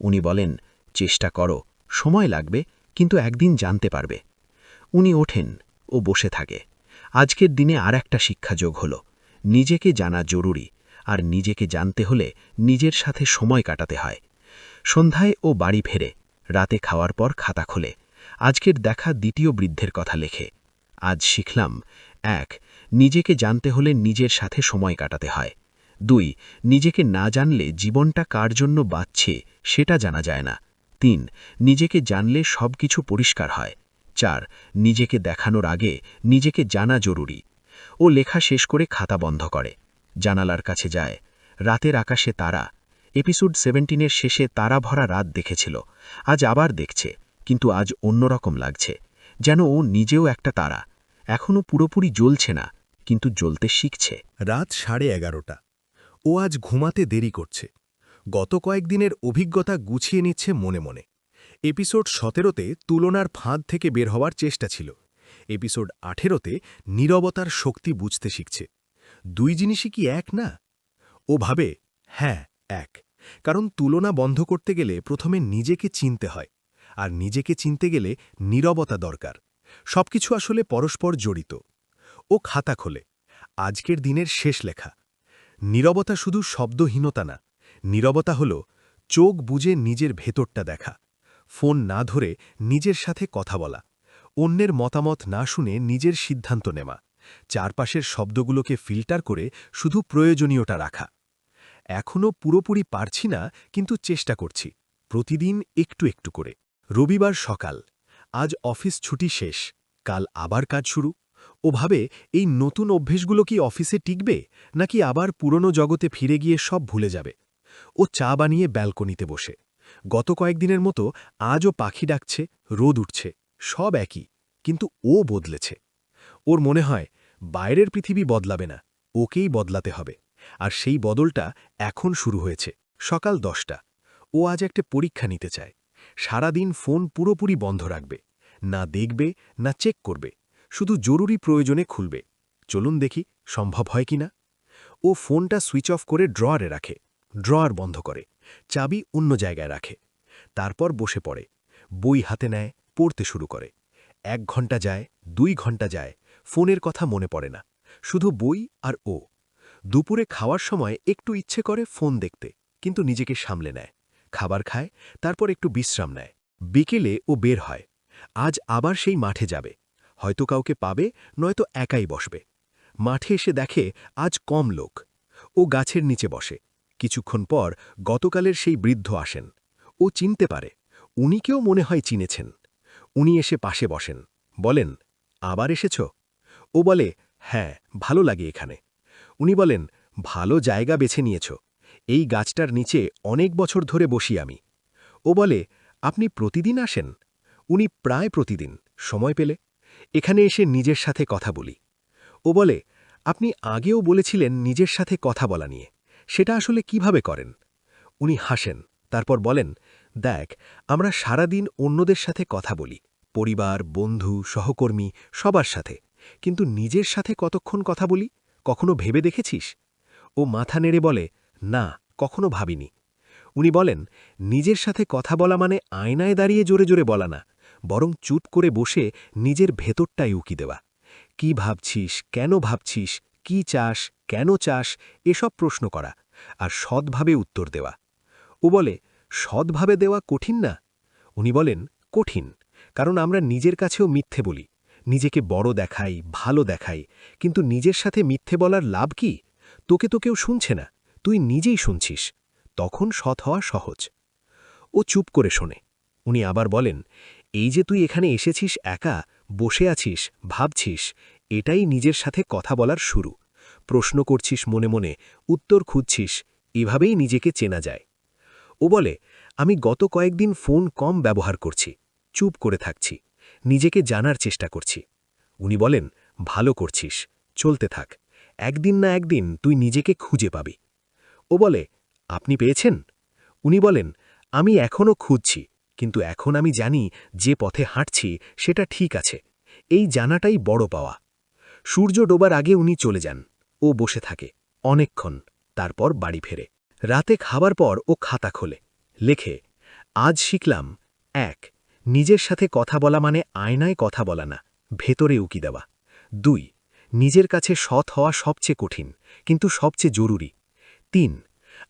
উনি বলেন, চেষ্টা করো, সময় লাগবে, কিন্তু একদিন জানতে পারবে। উনি ওঠেন, ও বসে থাকে। আজকের দিনে আর একটা শিক্ষা যোগ হল, নিজেকে জানা জরুরি, আর নিজেকে জানতে হলে নিজের সাথে সময় কাটাতে হয়। সন্ধ্যায় ও বাড়ি ফেরে, রাতে খাওয়ার পর খাতা খোলে, আজকের দেখা দ্বিতীয় বৃদ্ধের কথা লেখে। আজ শিখলাম, 1, নিজেকে জানতে হলে নিজের সাথে সময় কাটাতে হয়। 2, নিজেকে না জানলে জীবনটা কার জন্য বাঁচছে সেটা জানা যায় না। 3, নিজেকে জানলে সব কিছু পরিষ্কার হয়। 4, নিজেকে দেখানোর আগে নিজেকে জানা জরুরি। ও লেখা শেষ করে খাতা বন্ধ করে, জানালার কাছে যায়। রাতের আকাশে তারা। এপিসোড 17-এর শেষে তারা ভরা রাত দেখেছিল, আজ আবার দেখছে, কিন্তু আজ অন্যরকম লাগছে, যেন ও নিজেও একটা তারা। এখনও পুরোপুরি জ্বলছে না, কিন্তু জ্বলতে শিখছে। রাত 11:30। ও আজ ঘুমাতে দেরি করছে। গত কয়েকদিনের অভিজ্ঞতা গুছিয়ে নিচ্ছে মনে মনে। এপিসোড ১৭তে তুলনার ফাঁদ থেকে বের হওয়ার চেষ্টা ছিল। এপিসোড ১৮তে নীরবতার শক্তি বুঝতে শিখছে। দুই জিনিসই কি এক না? ও ভাবে, হ্যাঁ, এক। কারণ তুলনা বন্ধ করতে গেলে প্রথমে নিজেকে চিনতে হয়, আর নিজেকে চিনতে গেলে নীরবতা দরকার। সবকিছু আসলে পরস্পর জড়িত। ও খাতা খোলে। আজকের দিনের শেষ লেখা। নীরবতা শুধু শব্দহীনতা না, নীরবতা হল চোখ বুজে নিজের ভেতরটা দেখা, ফোন না ধরে নিজের সাথে কথা বলা, অন্যের মতামত না শুনে নিজের সিদ্ধান্ত নেওয়া, চারপাশের শব্দগুলোকে ফিল্টার করে শুধু প্রয়োজনীয়টা রাখা। এখনও পুরোপুরি পারছি না, কিন্তু চেষ্টা করছি, প্রতিদিন একটু একটু করে। রবিবার সকাল। আজ অফিস ছুটি শেষ, কাল আবার কাজ শুরু। ও ভাবে, এই নতুন অভ্যেসগুলো কি অফিসে টিকবে, নাকি আবার পুরনো জগতে ফিরে গিয়ে সব ভুলে যাবে? ও চা বানিয়ে ব্যালকনিতে বসে। গত কয়েকদিনের মতো আজও পাখি ডাকছে, রোদ উঠছে, সব একই, কিন্তু ও বদলেছে। ওর মনে হয় বাইরের পৃথিবী বদলাবে না, ওকেই বদলাতে হবে। আর সেই বদলটা এখন শুরু হয়েছে। সকাল 10টা। ও আজ একটা পরীক্ষা নিতে চায়। সারাদিন ফোন পুরোপুরি বন্ধ রাখবে, না দেখবে না চেক করবে, শুধু জরুরি প্রয়োজনে খুলবে। চলুন দেখি সম্ভব হয় কিনা। ও ফোনটা সুইচ অফ করে ড্রয়ারে রাখে, ড্রয়ার বন্ধ করে, চাবি অন্য জায়গায় রাখে। তারপর বসে পড়ে, বই হাতে নেয়, পড়তে শুরু করে। 1 ঘন্টা যায়, 2 ঘন্টা যায়, ফোনের কথা মনে পড়ে না, শুধু বই আর ও। দুপুরে খাওয়ার সময় একটু ইচ্ছে করে ফোন দেখতে, কিন্তু নিজেকে সামলে নেয়। খাবার খায়, তারপর একটু বিশ্রাম নেয়। বিকেলে ও বের হয়। আজ আবার সেই মাঠে যাবে। হয়তো কাউকে পাবে, নয়তো একাই বসবে। মাঠে এসে দেখে আজ কম লোক। ও গাছের নিচে বসে। কিছুক্ষণ পর গতকালের সেই বৃদ্ধ আসেন। ও চিনতে পারে, উনিকেও মনে হয় চিনেছেন। উনি এসে পাশে বসেন, বলেন, আবার এসেছ? ও বলে, হ্যাঁ, ভালো লাগে এখানে। উনি বলেন, ভালো জায়গা বেছে নিয়েছ, এই গাছটার নিচে অনেক বছর ধরে বসি আমি। ও বলে, আপনি প্রতিদিন আসেন? উনি প্রায় প্রতিদিন, সময় পেলে। এখানে এসে নিজের সাথে কথা বলি। ও বলে, আপনি আগেও বলেছিলেন নিজের সাথে কথা বলা নিয়ে, সেটা আসলে কিভাবে করেন? উনি হাসেন, তারপর বলেন, দেখ, আমরা সারাদিন অন্যদের সাথে কথা বলি, পরিবার, বন্ধু, সহকর্মী, সবার সাথে, কিন্তু নিজের সাথে কতক্ষণ কথা বলি, কখনো ভেবে দেখেছিস? ও মাথা নেড়ে বলে, না, কখনো ভাবিনি। উনি বলেন, নিজের সাথে কথা বলা মানে আয়নায় দাঁড়িয়ে জোরে জোরে বলা না, বরং চুপ করে বসে নিজের ভেতরটাই উকি দেওয়া। কি ভাবছিস, কেন ভাবছিস, কি চাস, কেন চাস, এসব প্রশ্ন করা, আর সৎভাবে উত্তর দেওয়া। ও বলে, সৎভাবে দেওয়া কঠিন না? উনি বলেন, কঠিন, কারণ আমরা নিজের কাছেও মিথ্যে বলি, নিজেকে বড় দেখাই, ভালো দেখাই, কিন্তু নিজের সাথে মিথ্যে বলার লাভ কি? তোকে তো কেউ শুনছে না, তুই নিজেই শুনছিস, তখন সৎ হওয়া সহজ। ও চুপ করে শোনে। উনি আবার বলেন, এই যে তুই এখানে এসেছিস, একা বসে আছিস, ভাবছিস, এটাই নিজের সাথে কথা বলার শুরু। প্রশ্ন করছিস মনে মনে, উত্তর খুঁজছিস, এভাবেই নিজেকে চেনা যায়। ও বলে, আমি গত কয়েকদিন ফোন কম ব্যবহার করছি, চুপ করে থাকছি, নিজেকে জানার চেষ্টা করছি। উনি বলেন, ভালো করছিস, চলতে থাক, একদিন না একদিন তুই নিজেকে খুঁজে পাবি। ও বলে, আপনি পেয়েছেন? উনি বলেন, আমি এখনও খুঁজছি, কিন্তু এখন আমি জানি যে পথে হাঁটছি সেটা ঠিক আছে। এই জানাটাই বড় পাওয়া। সূর্য ডোবার আগে উনি চলে যান। ও বসে থাকে অনেকক্ষণ, তারপর বাড়ি ফেরে। রাতে খাবার পর ও খাতা খোলে, লেখে, আজ শিখলাম, 1. নিজের সাথে কথা বলা মানে আয়নায় কথা বলা না, ভেতরে উকি দেওয়া। 2. নিজের কাছে সৎ হওয়া সবচেয়ে কঠিন, কিন্তু সবচেয়ে জরুরি। 3.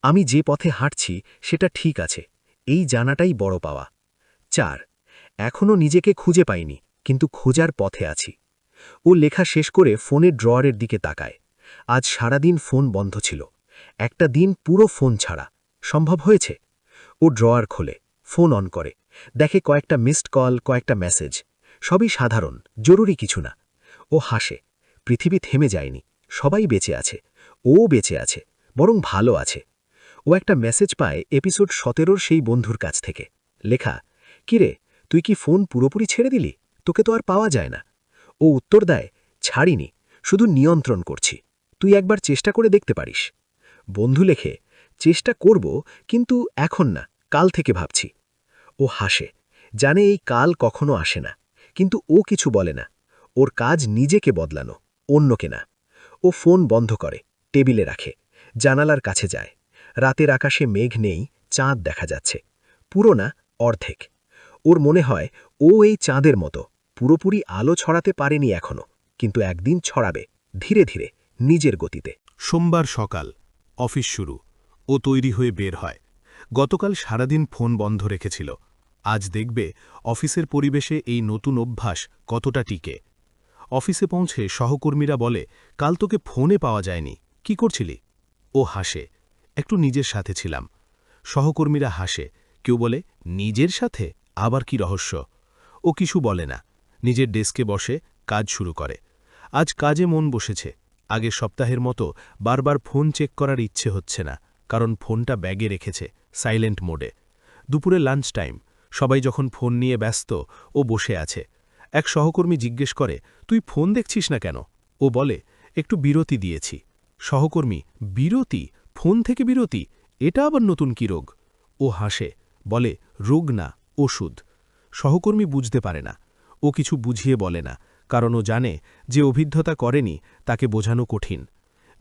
আমি যে পথে হাঁটছি সেটা ঠিক আছে, এই জানাটাই বড় পাওয়া। 4. এখনও নিজেকে খুঁজে পাইনি, কিন্তু খোঁজার পথে আছি। ও লেখা শেষ করে ফোনের ড্রয়ারের দিকে তাকায়। আজ সারাদিন ফোন বন্ধ ছিল, একটা দিন পুরো ফোন ছাড়া। সম্ভব হয়েছে? ও ড্রয়ার খোলে, ফোন অন করে, দেখে কয়েকটা মিসড কল, কয়েকটা মেসেজ, সবই সাধারণ, জরুরি কিছু না। ও হাসে, পৃথিবী থেমে যায়নি, সবাই বেঁচে আছে, ও বেঁচে আছে, বরং ভালো আছে। ও একটা মেসেজ পায় এপিসোড 17-র সেই বন্ধুর কাছ থেকে, লেখা, কিরে, তুই কি ফোন পুরোপুরি ছেড়ে দিলি? তোকে তো আর পাওয়া যায় না। ও উত্তর দেয়, ছাড়িনি, শুধু নিয়ন্ত্রণ করছি, তুই একবার চেষ্টা করে দেখতে পারিস। বন্ধু লেখে, চেষ্টা করব, কিন্তু এখন না, কাল থেকে ভাবছি। ও হাসে, জানে এই কাল কখনো আসে না, কিন্তু ও কিছু বলে না। ওর কাজ নিজেকে বদলানো, অন্যকে না। ও ফোন বন্ধ করে, টেবিলে রাখে, জানালার কাছে যায়। রাতের আকাশে মেঘ নেই, চাঁদ দেখা যাচ্ছে, পুরো না, অর্ধেক। ওর মনে হয় ও এই চাঁদের মতো, পুরোপুরি আলো ছড়াতে পারেনি এখনো, কিন্তু একদিন ছড়াবে, ধীরে ধীরে, নিজের গতিতে। সোমবার সকাল, অফিস শুরু। ও তৈরি হয়ে বের হয়। গতকাল সারাদিন ফোন বন্ধ রেখেছিল। আজ দেখবে অফিসের পরিবেশে এই নতুন অভ্যাস কতটা টিকে। অফিসে পৌঁছে সহকর্মীরা বলে, কাল তোকে ফোনে পাওয়া যায়নি, কি করছিলি? ও হাসে, একটু নিজের সাথে ছিলাম। সহকর্মীরা হাসে, কেউ বলে, নিজের সাথে? আবার কি রহস্য? ও কিছু বলে না, নিজের ডেস্কে বসে কাজ শুরু করে। আজ কাজে মন বসেছে। আগের সপ্তাহের মতো বারবার ফোন চেক করার ইচ্ছে হচ্ছে না, কারণ ফোনটা ব্যাগে রেখেছে, সাইলেন্ট মোডে। দুপুরে লাঞ্চ টাইম, সবাই যখন ফোন নিয়ে ব্যস্ত, ও বসে আছে। এক সহকর্মী জিজ্ঞেস করে, তুই ফোন দেখছিস না কেন? ও বলে, একটু বিরতি দিয়েছি। সহকর্মী, বিরতি? ফোন থেকে বিরতি? এটা আবার নতুন কি রোগ? ও হাসে, বলে, রোগ না, ওষুধ। সহকর্মী বুঝতে পারে না। ও কিছু বুঝিয়ে বলে না, কারণ ও জানে যে অভিজ্ঞতা করেনি তাকে বোঝানো কঠিন।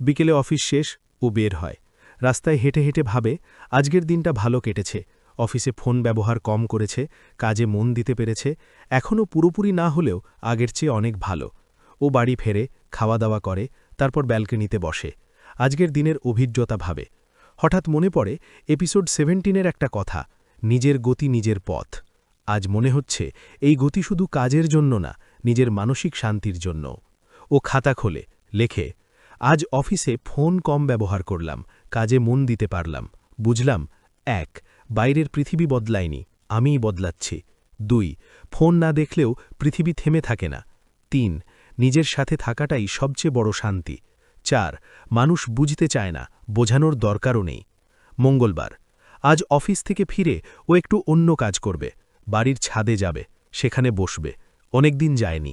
বিকেলে অফিস শেষ, ও বের হয়। রাস্তায় হেঁটে হেঁটে ভাবে, আজকের দিনটা ভালো কেটেছে। অফিসে ফোন ব্যবহার কম করেছে, কাজে মন দিতে পেরেছে, এখনও পুরোপুরি না হলেও আগের চেয়ে অনেক ভালো। ও বাড়ি ফেরে, খাওয়া দাওয়া করে, তারপর ব্যালকনিতে বসে। আজকের দিনের অভিজ্ঞতা ভাবে। হঠাৎ মনে পড়ে এপিসোড 17-এর একটা কথা, নিজের গতি নিজের পথ। আজ মনে হচ্ছে এই গতি শুধু কাজের জন্য না, নিজের মানসিক শান্তির জন্য। ও খাতা খোলে, লেখে, আজ অফিসে ফোন কম ব্যবহার করলাম, কাজে মন দিতে পারলাম। বুঝলাম, 1, বাইরের পৃথিবী বদলায়নি, আমিই বদলাচ্ছি। 2, ফোন না দেখলেও পৃথিবী থেমে থাকে না। 3, নিজের সাথে থাকাটাই সবচেয়ে বড় শান্তি। 4, মানুষ বুঝতে চায় না, বোঝানোর দরকারও নেই। মঙ্গলবার, আজ অফিস থেকে ফিরে ও একটু অন্য কাজ করবে। বাড়ির ছাদে যাবে, সেখানে বসবে, অনেকদিন যায়নি।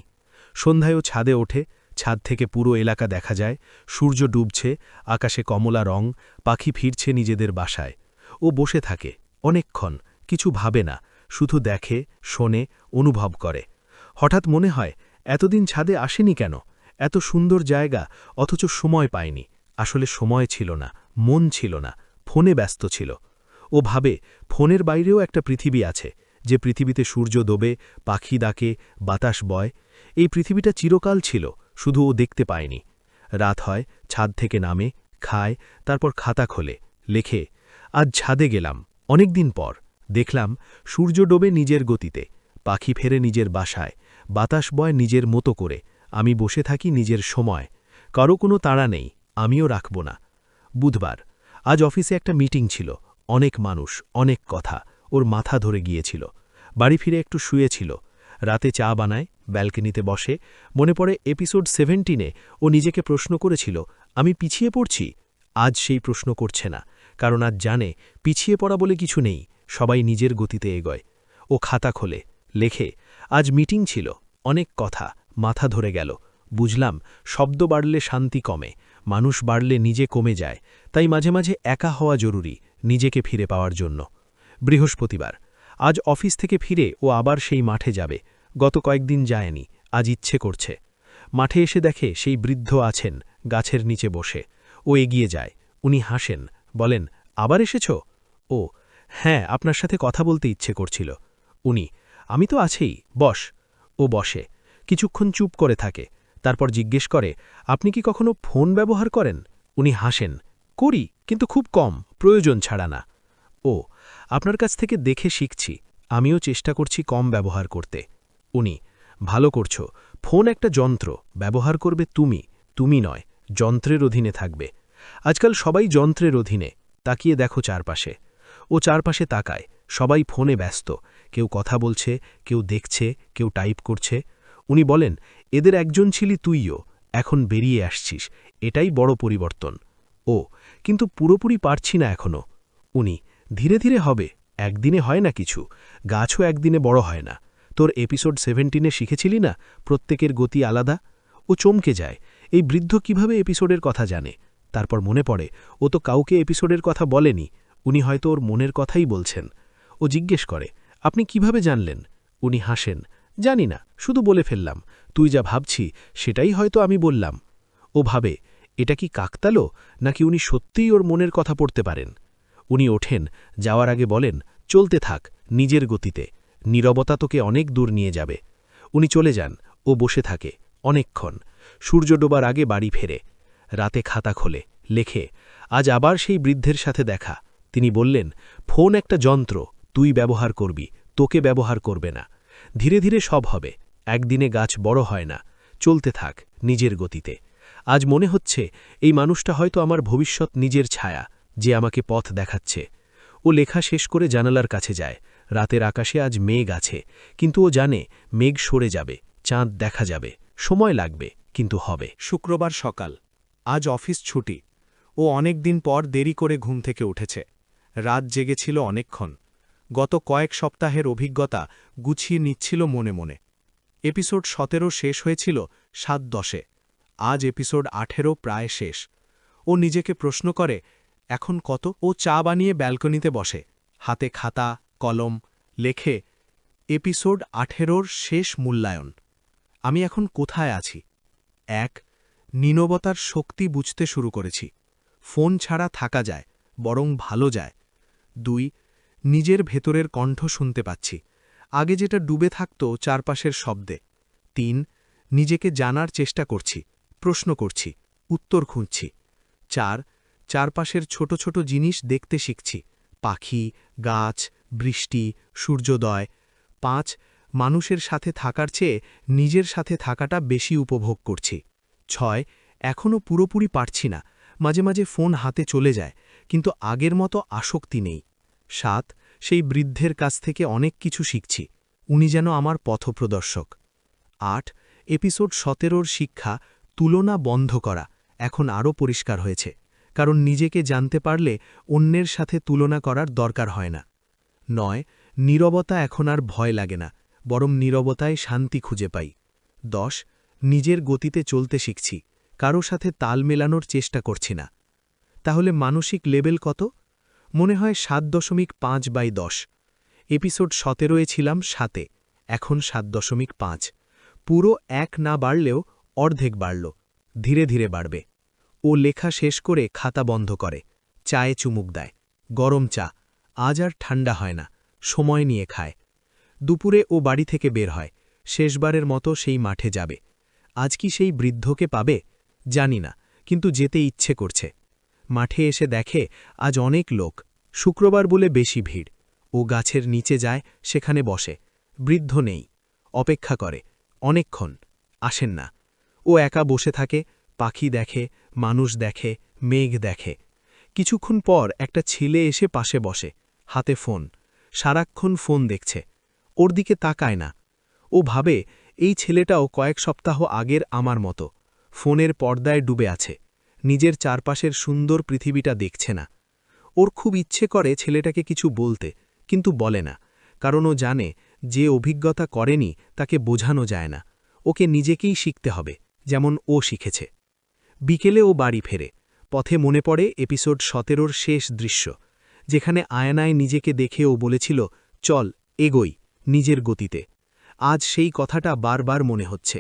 সন্ধ্যায় ও ছাদে ওঠে, ছাদ থেকে পুরো এলাকা দেখা যায়, সূর্য ডুবছে, আকাশে কমলা রং, পাখি ফিরছে নিজেদের বাসায়। ও বসে থাকে, অনেকক্ষণ, কিছু ভাবে না, শুধু দেখে, শোনে, অনুভব করে। হঠাৎ মনে হয়, এতদিন ছাদে আসেনি কেন? এত সুন্দর জায়গা, অথচ সময় পায়নি। আসলে সময় ছিল না, মন ছিল না, ফোনে ব্যস্ত ছিল। ও ভাবে, ফোনের বাইরেও একটা পৃথিবী আছে, যে পৃথিবীতে সূর্য ডোবে, পাখি ডাকে, বাতাস বয়। এই পৃথিবীটা চিরকাল ছিল, শুধু ও দেখতে পায়নি। রাত হয়, ছাদ থেকে নামে, খায়, তারপর খাতা খোলে, লেখে, আজ ছাদে গেলাম, অনেক দিন পর। দেখলাম, সূর্য ডোবে নিজের গতিতে, পাখি ফেরে নিজের বাসায়, বাতাস বয় নিজের মতো করে, আমি বসে থাকি নিজের সময়। কারো কোনো তাড়া নেই, আমিও রাখব না। বুধবার, আজ অফিসে একটা মিটিং ছিল, অনেক মানুষ, অনেক কথা, ওর মাথা ধরে গিয়েছিল। বাড়ি ফিরে একটু শুয়েছিল। রাতে চা বানায়, ব্যালকনিতে বসে, মনে পড়ে এপিসোড 17-এ ও নিজেকে প্রশ্ন করেছিল, আমি পিছিয়ে পড়ছি? আজ সেই প্রশ্ন করছে না, কারণ আজ জানে পিছিয়ে পড়া বলে কিছু নেই, সবাই নিজের গতিতে এগোয়। ও খাতা খোলে, লেখে, আজ মিটিং ছিল, অনেক কথা, মাথা ধরে গেল। বুঝলাম, শব্দ বাড়লে শান্তি কমে, মানুষ বাড়লে নিজে কমে যায়, তাই মাঝে মাঝে একা হওয়া জরুরি, নিজেকে ফিরে পাওয়ার জন্য। বৃহস্পতিবার, আজ অফিস থেকে ফিরে ও আবার সেই মাঠে যাবে। গত কয়েকদিন যায়নি, আজ ইচ্ছে করছে। মাঠে এসে দেখে সেই বৃদ্ধ আছেন, গাছের নিচে বসে। ও এগিয়ে যায়, উনি হাসেন, বলেন, আবার এসেছ? ও, হ্যাঁ, আপনার সাথে কথা বলতে ইচ্ছে করছিল। উনি, আমি তো আছেই, বস। ও বসে, কিছুক্ষণ চুপ করে থাকে, তারপর জিজ্ঞেস করে, আপনি কি কখনো ফোন ব্যবহার করেন? উনি হাসেন, করি, কিন্তু খুব কম, প্রয়োজন ছাড়া না। ও, আপনার কাছ থেকে দেখে শিখছি, আমিও চেষ্টা করছি কম ব্যবহার করতে। উনি, ভালো করছো, ফোন একটা যন্ত্র, ব্যবহার করবে তুমি, তুমি নয়, যন্ত্রের অধীনে থাকবে। আজকাল সবাই যন্ত্রের অধীনে, তাকিয়ে দেখো চারপাশে। ও চারপাশে তাকায়, সবাই ফোনে ব্যস্ত, কেউ কথা বলছে, কেউ দেখছে, কেউ টাইপ করছে। উনি বলেন, এদের একজন ছিলি তুইও, এখন বেরিয়ে আসছিস, এটাই বড় পরিবর্তন। ও, কিন্তু পুরোপুরি পারছি না এখনো। উনি, ধীরে ধীরে হবে, একদিনে হয় না কিছু, গাছও একদিনে বড় হয় না। তোর এপিসোড 17-এ শিখেছিলি না, প্রত্যেকের গতি আলাদা? ও চমকে যায়, এই বৃদ্ধ কিভাবে এপিসোডের কথা জানে? তারপর মনে পড়ে, ও তো কাউকে এপিসোডের কথা বলেনি, উনি হয়তো ওর মনের কথাই বলছেন। ও জিজ্ঞেস করে, আপনি কিভাবে জানলেন? উনি হাসেন। জানি না, শুধু বলে ফেললাম। তুই যা ভাবছি সেটাই হয়তো আমি বললাম। ও ভাবে, এটা কি কাকতালো, নাকি উনি সত্যিই ওর মনের কথা পড়তে পারেন? উনি ওঠেন, যাওয়ার আগে বলেন, চলতে থাক, নিজের গতিতে। নীরবতা তোকে অনেক দূর নিয়ে যাবে। উনি চলে যান, ও বসে থাকে অনেকক্ষণ। সূর্য ডোবার আগে বাড়ি ফেরে। রাতে খাতা খোলে, লেখে, আজ আবার সেই বৃদ্ধের সাথে দেখা। তিনি বললেন, ফোন একটা যন্ত্র, তুই ব্যবহার করবি, তোকে ব্যবহার করবে না। ধীরে ধীরে সব হবে, একদিনে গাছ বড় হয় না। চলতে থাক, নিজের গতিতে। আজ মনে হচ্ছে এই মানুষটা হয়তো আমার ভবিষ্যৎ নিজের ছায়া, যে আমাকে পথ দেখাচ্ছে। ও লেখা শেষ করে জানালার কাছে যায়। রাতের আকাশে আজ মেঘ আছে, কিন্তু ও জানে মেঘ সরে যাবে, চাঁদ দেখা যাবে। সময় লাগবে, কিন্তু হবে। শুক্রবার সকাল। আজ অফিস ছুটি। ও অনেক দিন পর দেরি করে ঘুম থেকে উঠেছে। রাত জেগেছিল অনেকক্ষণ। গত কয়েক সপ্তাহের অভিজ্ঞতা গুছিয়ে নিচ্ছিল মনে মনে। এপিসোড ১৭ শেষ হয়েছিল ৭:১০-এ। আজ এপিসোড ১৮ প্রায় শেষ। ও নিজেকে প্রশ্ন করে, এখন কত? ও চা বানিয়ে ব্যালকনিতে বসে, হাতে খাতা কলম, লেখে, এপিসোড ১৮-র শেষ মূল্যায়ন। আমি এখন কোথায় আছি? ১. নীরবতার শক্তি বুঝতে শুরু করেছি। ফোন ছাড়া থাকা যায়, বরং ভালো যায়। ২. নিজের ভেতরের কণ্ঠ শুনতে পাচ্ছি, আগে যেটা ডুবে থাকত চারপাশের শব্দে। ৩. নিজেকে জানার চেষ্টা করছি, প্রশ্ন করছি, উত্তর খুঁজছি। ৪. চারপাশের ছোট ছোট জিনিস দেখতে শিখছি, পাখি, গাছ, বৃষ্টি, সূর্যোদয়। ৫. মানুষের সাথে থাকার চেয়ে নিজের সাথে থাকাটা বেশি উপভোগ করছি। ৬. এখনও পুরোপুরি পারছি না, মাঝে মাঝে ফোন হাতে চলে যায়, কিন্তু আগের মতো আসক্তি নেই। ৭. সেই বৃদ্ধের কাছ থেকে অনেক কিছু শিখছি, উনি যেন আমার পথপ্রদর্শক। ৮. এপিসোড ১৭-র শিক্ষা, তুলনা বন্ধ করা, এখন আরও পরিষ্কার হয়েছে, কারণ নিজেকে জানতে পারলে অন্যের সাথে তুলনা করার দরকার হয় না। ৯. নীরবতা এখন আর ভয় লাগে না, বরং নীরবতায় শান্তি খুঁজে পাই। ১০. নিজের গতিতে চলতে শিখছি, কারো সাথে তাল মেলানোর চেষ্টা করছি না। তাহলে মানসিক লেভেল কত? মনে হয় ৭.৫/১০। এপিসোড ১৭-এ ছিলাম ৭-এ, এখন ৭.৫। পুরো ১ না বাড়লেও অর্ধেক বাড়ল, ধীরে ধীরে বাড়বে। ও লেখা শেষ করে খাতা বন্ধ করে, চায়ে চুমুক দেয়। গরম চা, আজ আর ঠান্ডা হয় না, সময় নিয়ে খায়। দুপুরে ও বাড়ি থেকে বের হয়, শেষবারের মতো সেই মাঠে যাবে। আজ কি সেই বৃদ্ধকে পাবে? জানি না, কিন্তু যেতে ইচ্ছে করছে। মাঠে এসে দেখে আজ অনেক লোক, শুক্রবার বলে বেশি ভিড়। ও গাছের নিচে যায়, সেখানে বসে। বৃদ্ধ নেই, অপেক্ষা করে অনেকক্ষণ, আসেন না। ও একা বসে থাকে, পাখি দেখে, মানুষ দেখে, মেঘ দেখে। কিছুক্ষণ পর একটা ছেলে এসে পাশে বসে, হাতে ফোন, সারাক্ষণ ফোন দেখছে। ওর দিকে তাকায় না। ও ভাবে, এই ছেলেটাও কয়েক সপ্তাহ আগের আমার মতো, ফোনের পর্দায় ডুবে আছে, নিজের চারপাশের সুন্দর পৃথিবীটা দেখছে না। ওর খুব ইচ্ছে করে ছেলেটাকে কিছু বলতে, কিন্তু বলে না, কারণ ও জানে যে অভিজ্ঞতা করেনি তাকে বোঝানো যায় না। ওকে নিজেকেই শিখতে হবে, যেমন ও শিখেছে। বিকেলে ও বাড়ি ফেরে। পথে মনে পড়ে এপিসোড ১৭-র শেষ দৃশ্য, যেখানে আয়নায় নিজেকে দেখে ও বলেছিল, চল এগোই, নিজের গতিতে। আজ সেই কথাটা বারবার মনে হচ্ছে।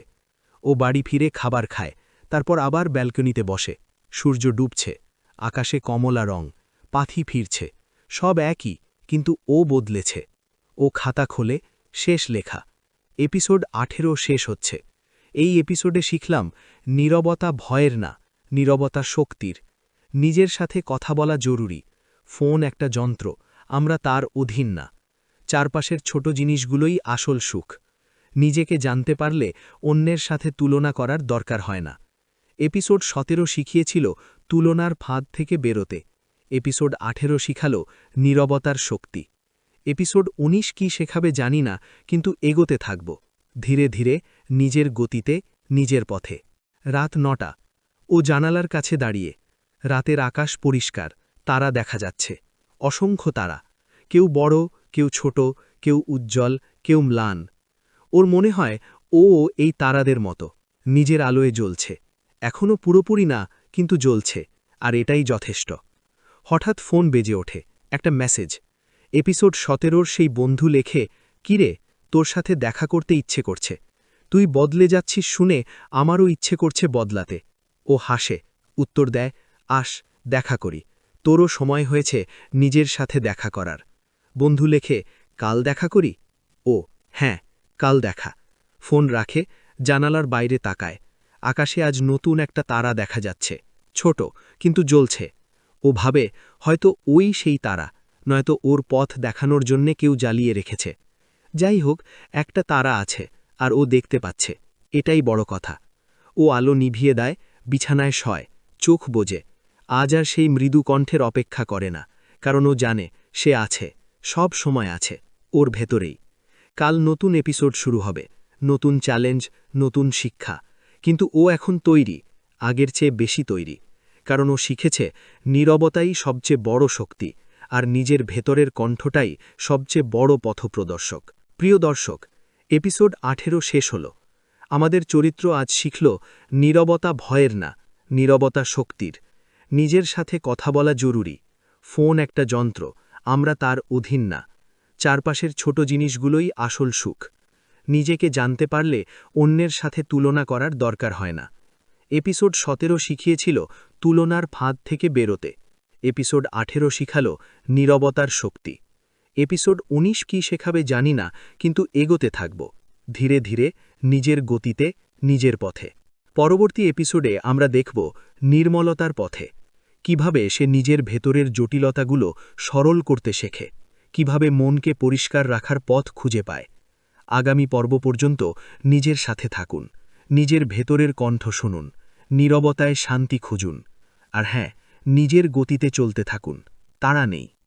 ও বাড়ি ফিরে খাবার খায়, তারপর আবার ব্যালকনিতে বসে। সূর্য ডুবছে, আকাশে কমলা রং, পাখি ফিরছে, সব একই, কিন্তু ও বদলেছে। ও খাতা খোলে, শেষ লেখা, এপিসোড ১৮ শেষ হচ্ছে। এই এপিসোডে শিখলাম, নীরবতা ভয়ের না, নীরবতা শক্তির। নিজের সাথে কথা বলা জরুরি। ফোন একটা যন্ত্র, আমরা তার অধীন না। চারপাশের ছোট জিনিসগুলোই আসল সুখ। নিজেকে জানতে পারলে অন্যের সাথে তুলনা করার দরকার হয় না। এপিসোড ১৭ শিখিয়েছিল তুলনার ফাঁদ থেকে বেরোতে। এপিসোড ১৮ শিখালো নীরবতার শক্তি। এপিসোড ১৯ কি শেখাবে জানি না, কিন্তু এগোতে থাকব, ধীরে ধীরে, নিজের গতিতে, নিজের পথে। রাত ৯টা। ও জানালার কাছে দাঁড়িয়ে। রাতের আকাশ পরিষ্কার, তারা দেখা যাচ্ছে, অসংখ্য তারা, কেউ বড়, কেউ ছোট, কেউ উজ্জ্বল, কেউ ম্লান। ওর মনে হয় ও এই তারাদের মতো, নিজের আলোয় জ্বলছে। এখনও পুরোপুরি না, কিন্তু জ্বলছে, আর এটাই যথেষ্ট। হঠাৎ ফোন বেজে ওঠে, একটা মেসেজ। এপিসোড 17 সেই বন্ধু লেখে, কিরে, তোর সাথে দেখা করতে ইচ্ছে করছে। তুই বদলে যাচ্ছিস শুনে আমারও ইচ্ছে করছে বদলাতে। ও হাসে, উত্তর দেয়, আস, দেখা করি। তোরও সময় হয়েছে নিজের সাথে দেখা করার। বন্ধু লেখে, কাল দেখা করি? ও হ্যাঁ, কাল দেখা। ফোন রাখে, জানালার বাইরে তাকায়। আকাশে আজ নতুন একটা তারা দেখা যাচ্ছে, ছোট কিন্তু জ্বলছে। ও ভাবে, হয়তো ওই সেই তারা, নয়তো ওর পথ দেখানোর জন্যে কেউ জ্বালিয়ে রেখেছে। যাই হোক, একটা তারা আছে, আর ও দেখতে পাচ্ছে, এটাই বড় কথা। ও আলো নিভিয়ে দেয়, বিছানায় শয়, চোখ বোজে। আজ আর সেই মৃদু কণ্ঠের অপেক্ষা করে না, কারণ ও জানে সে আছে, সব সময় আছে, ওর ভেতরেই। কাল নতুন এপিসোড শুরু হবে, নতুন চ্যালেঞ্জ, নতুন শিক্ষা। কিন্তু ও এখন তৈরি, আগের চেয়ে বেশি তৈরি। কারণ ও শিখেছে নীরবতাই সবচেয়ে বড় শক্তি, আর নিজের ভেতরের কণ্ঠটাই সবচেয়ে বড় পথপ্রদর্শক। প্রিয় দর্শক, এপিসোড 18 শেষ হল। আমাদের চরিত্র আজ শিখল, নীরবতা ভয়ের না, নীরবতা শক্তির। নিজের সাথে কথা বলা জরুরি। ফোন একটা যন্ত্র, আমরা তার অধীন না। চারপাশের ছোট জিনিসগুলোই আসল সুখ। নিজেকে জানতে পারলে অন্যের সাথে তুলনা করার দরকার হয় না। এপিসোড 17 শিখিয়েছিল তুলনার ফাঁদ থেকে বেরোতে। এপিসোড 18 শিখাল নীরবতার শক্তি। এপিসোড 19 কি শেখাবে জানি না, কিন্তু এগোতে থাকব, ধীরে ধীরে, নিজের গতিতে, নিজের পথে। পরবর্তী এপিসোডে আমরা দেখব নির্মলতার পথে, কিভাবে সে নিজের ভেতরের জটিলতাগুলো সরল করতে শেখে, কিভাবে মনকে পরিষ্কার রাখার পথ খুঁজে পায়। আগামী পর্ব পর্যন্ত নিজের সাথে থাকুন, নিজের ভেতরের কণ্ঠ শুনুন, নীরবতায় শান্তি খুঁজুন। আর হ্যাঁ, নিজের গতিতে চলতে থাকুন, তাড়া নেই।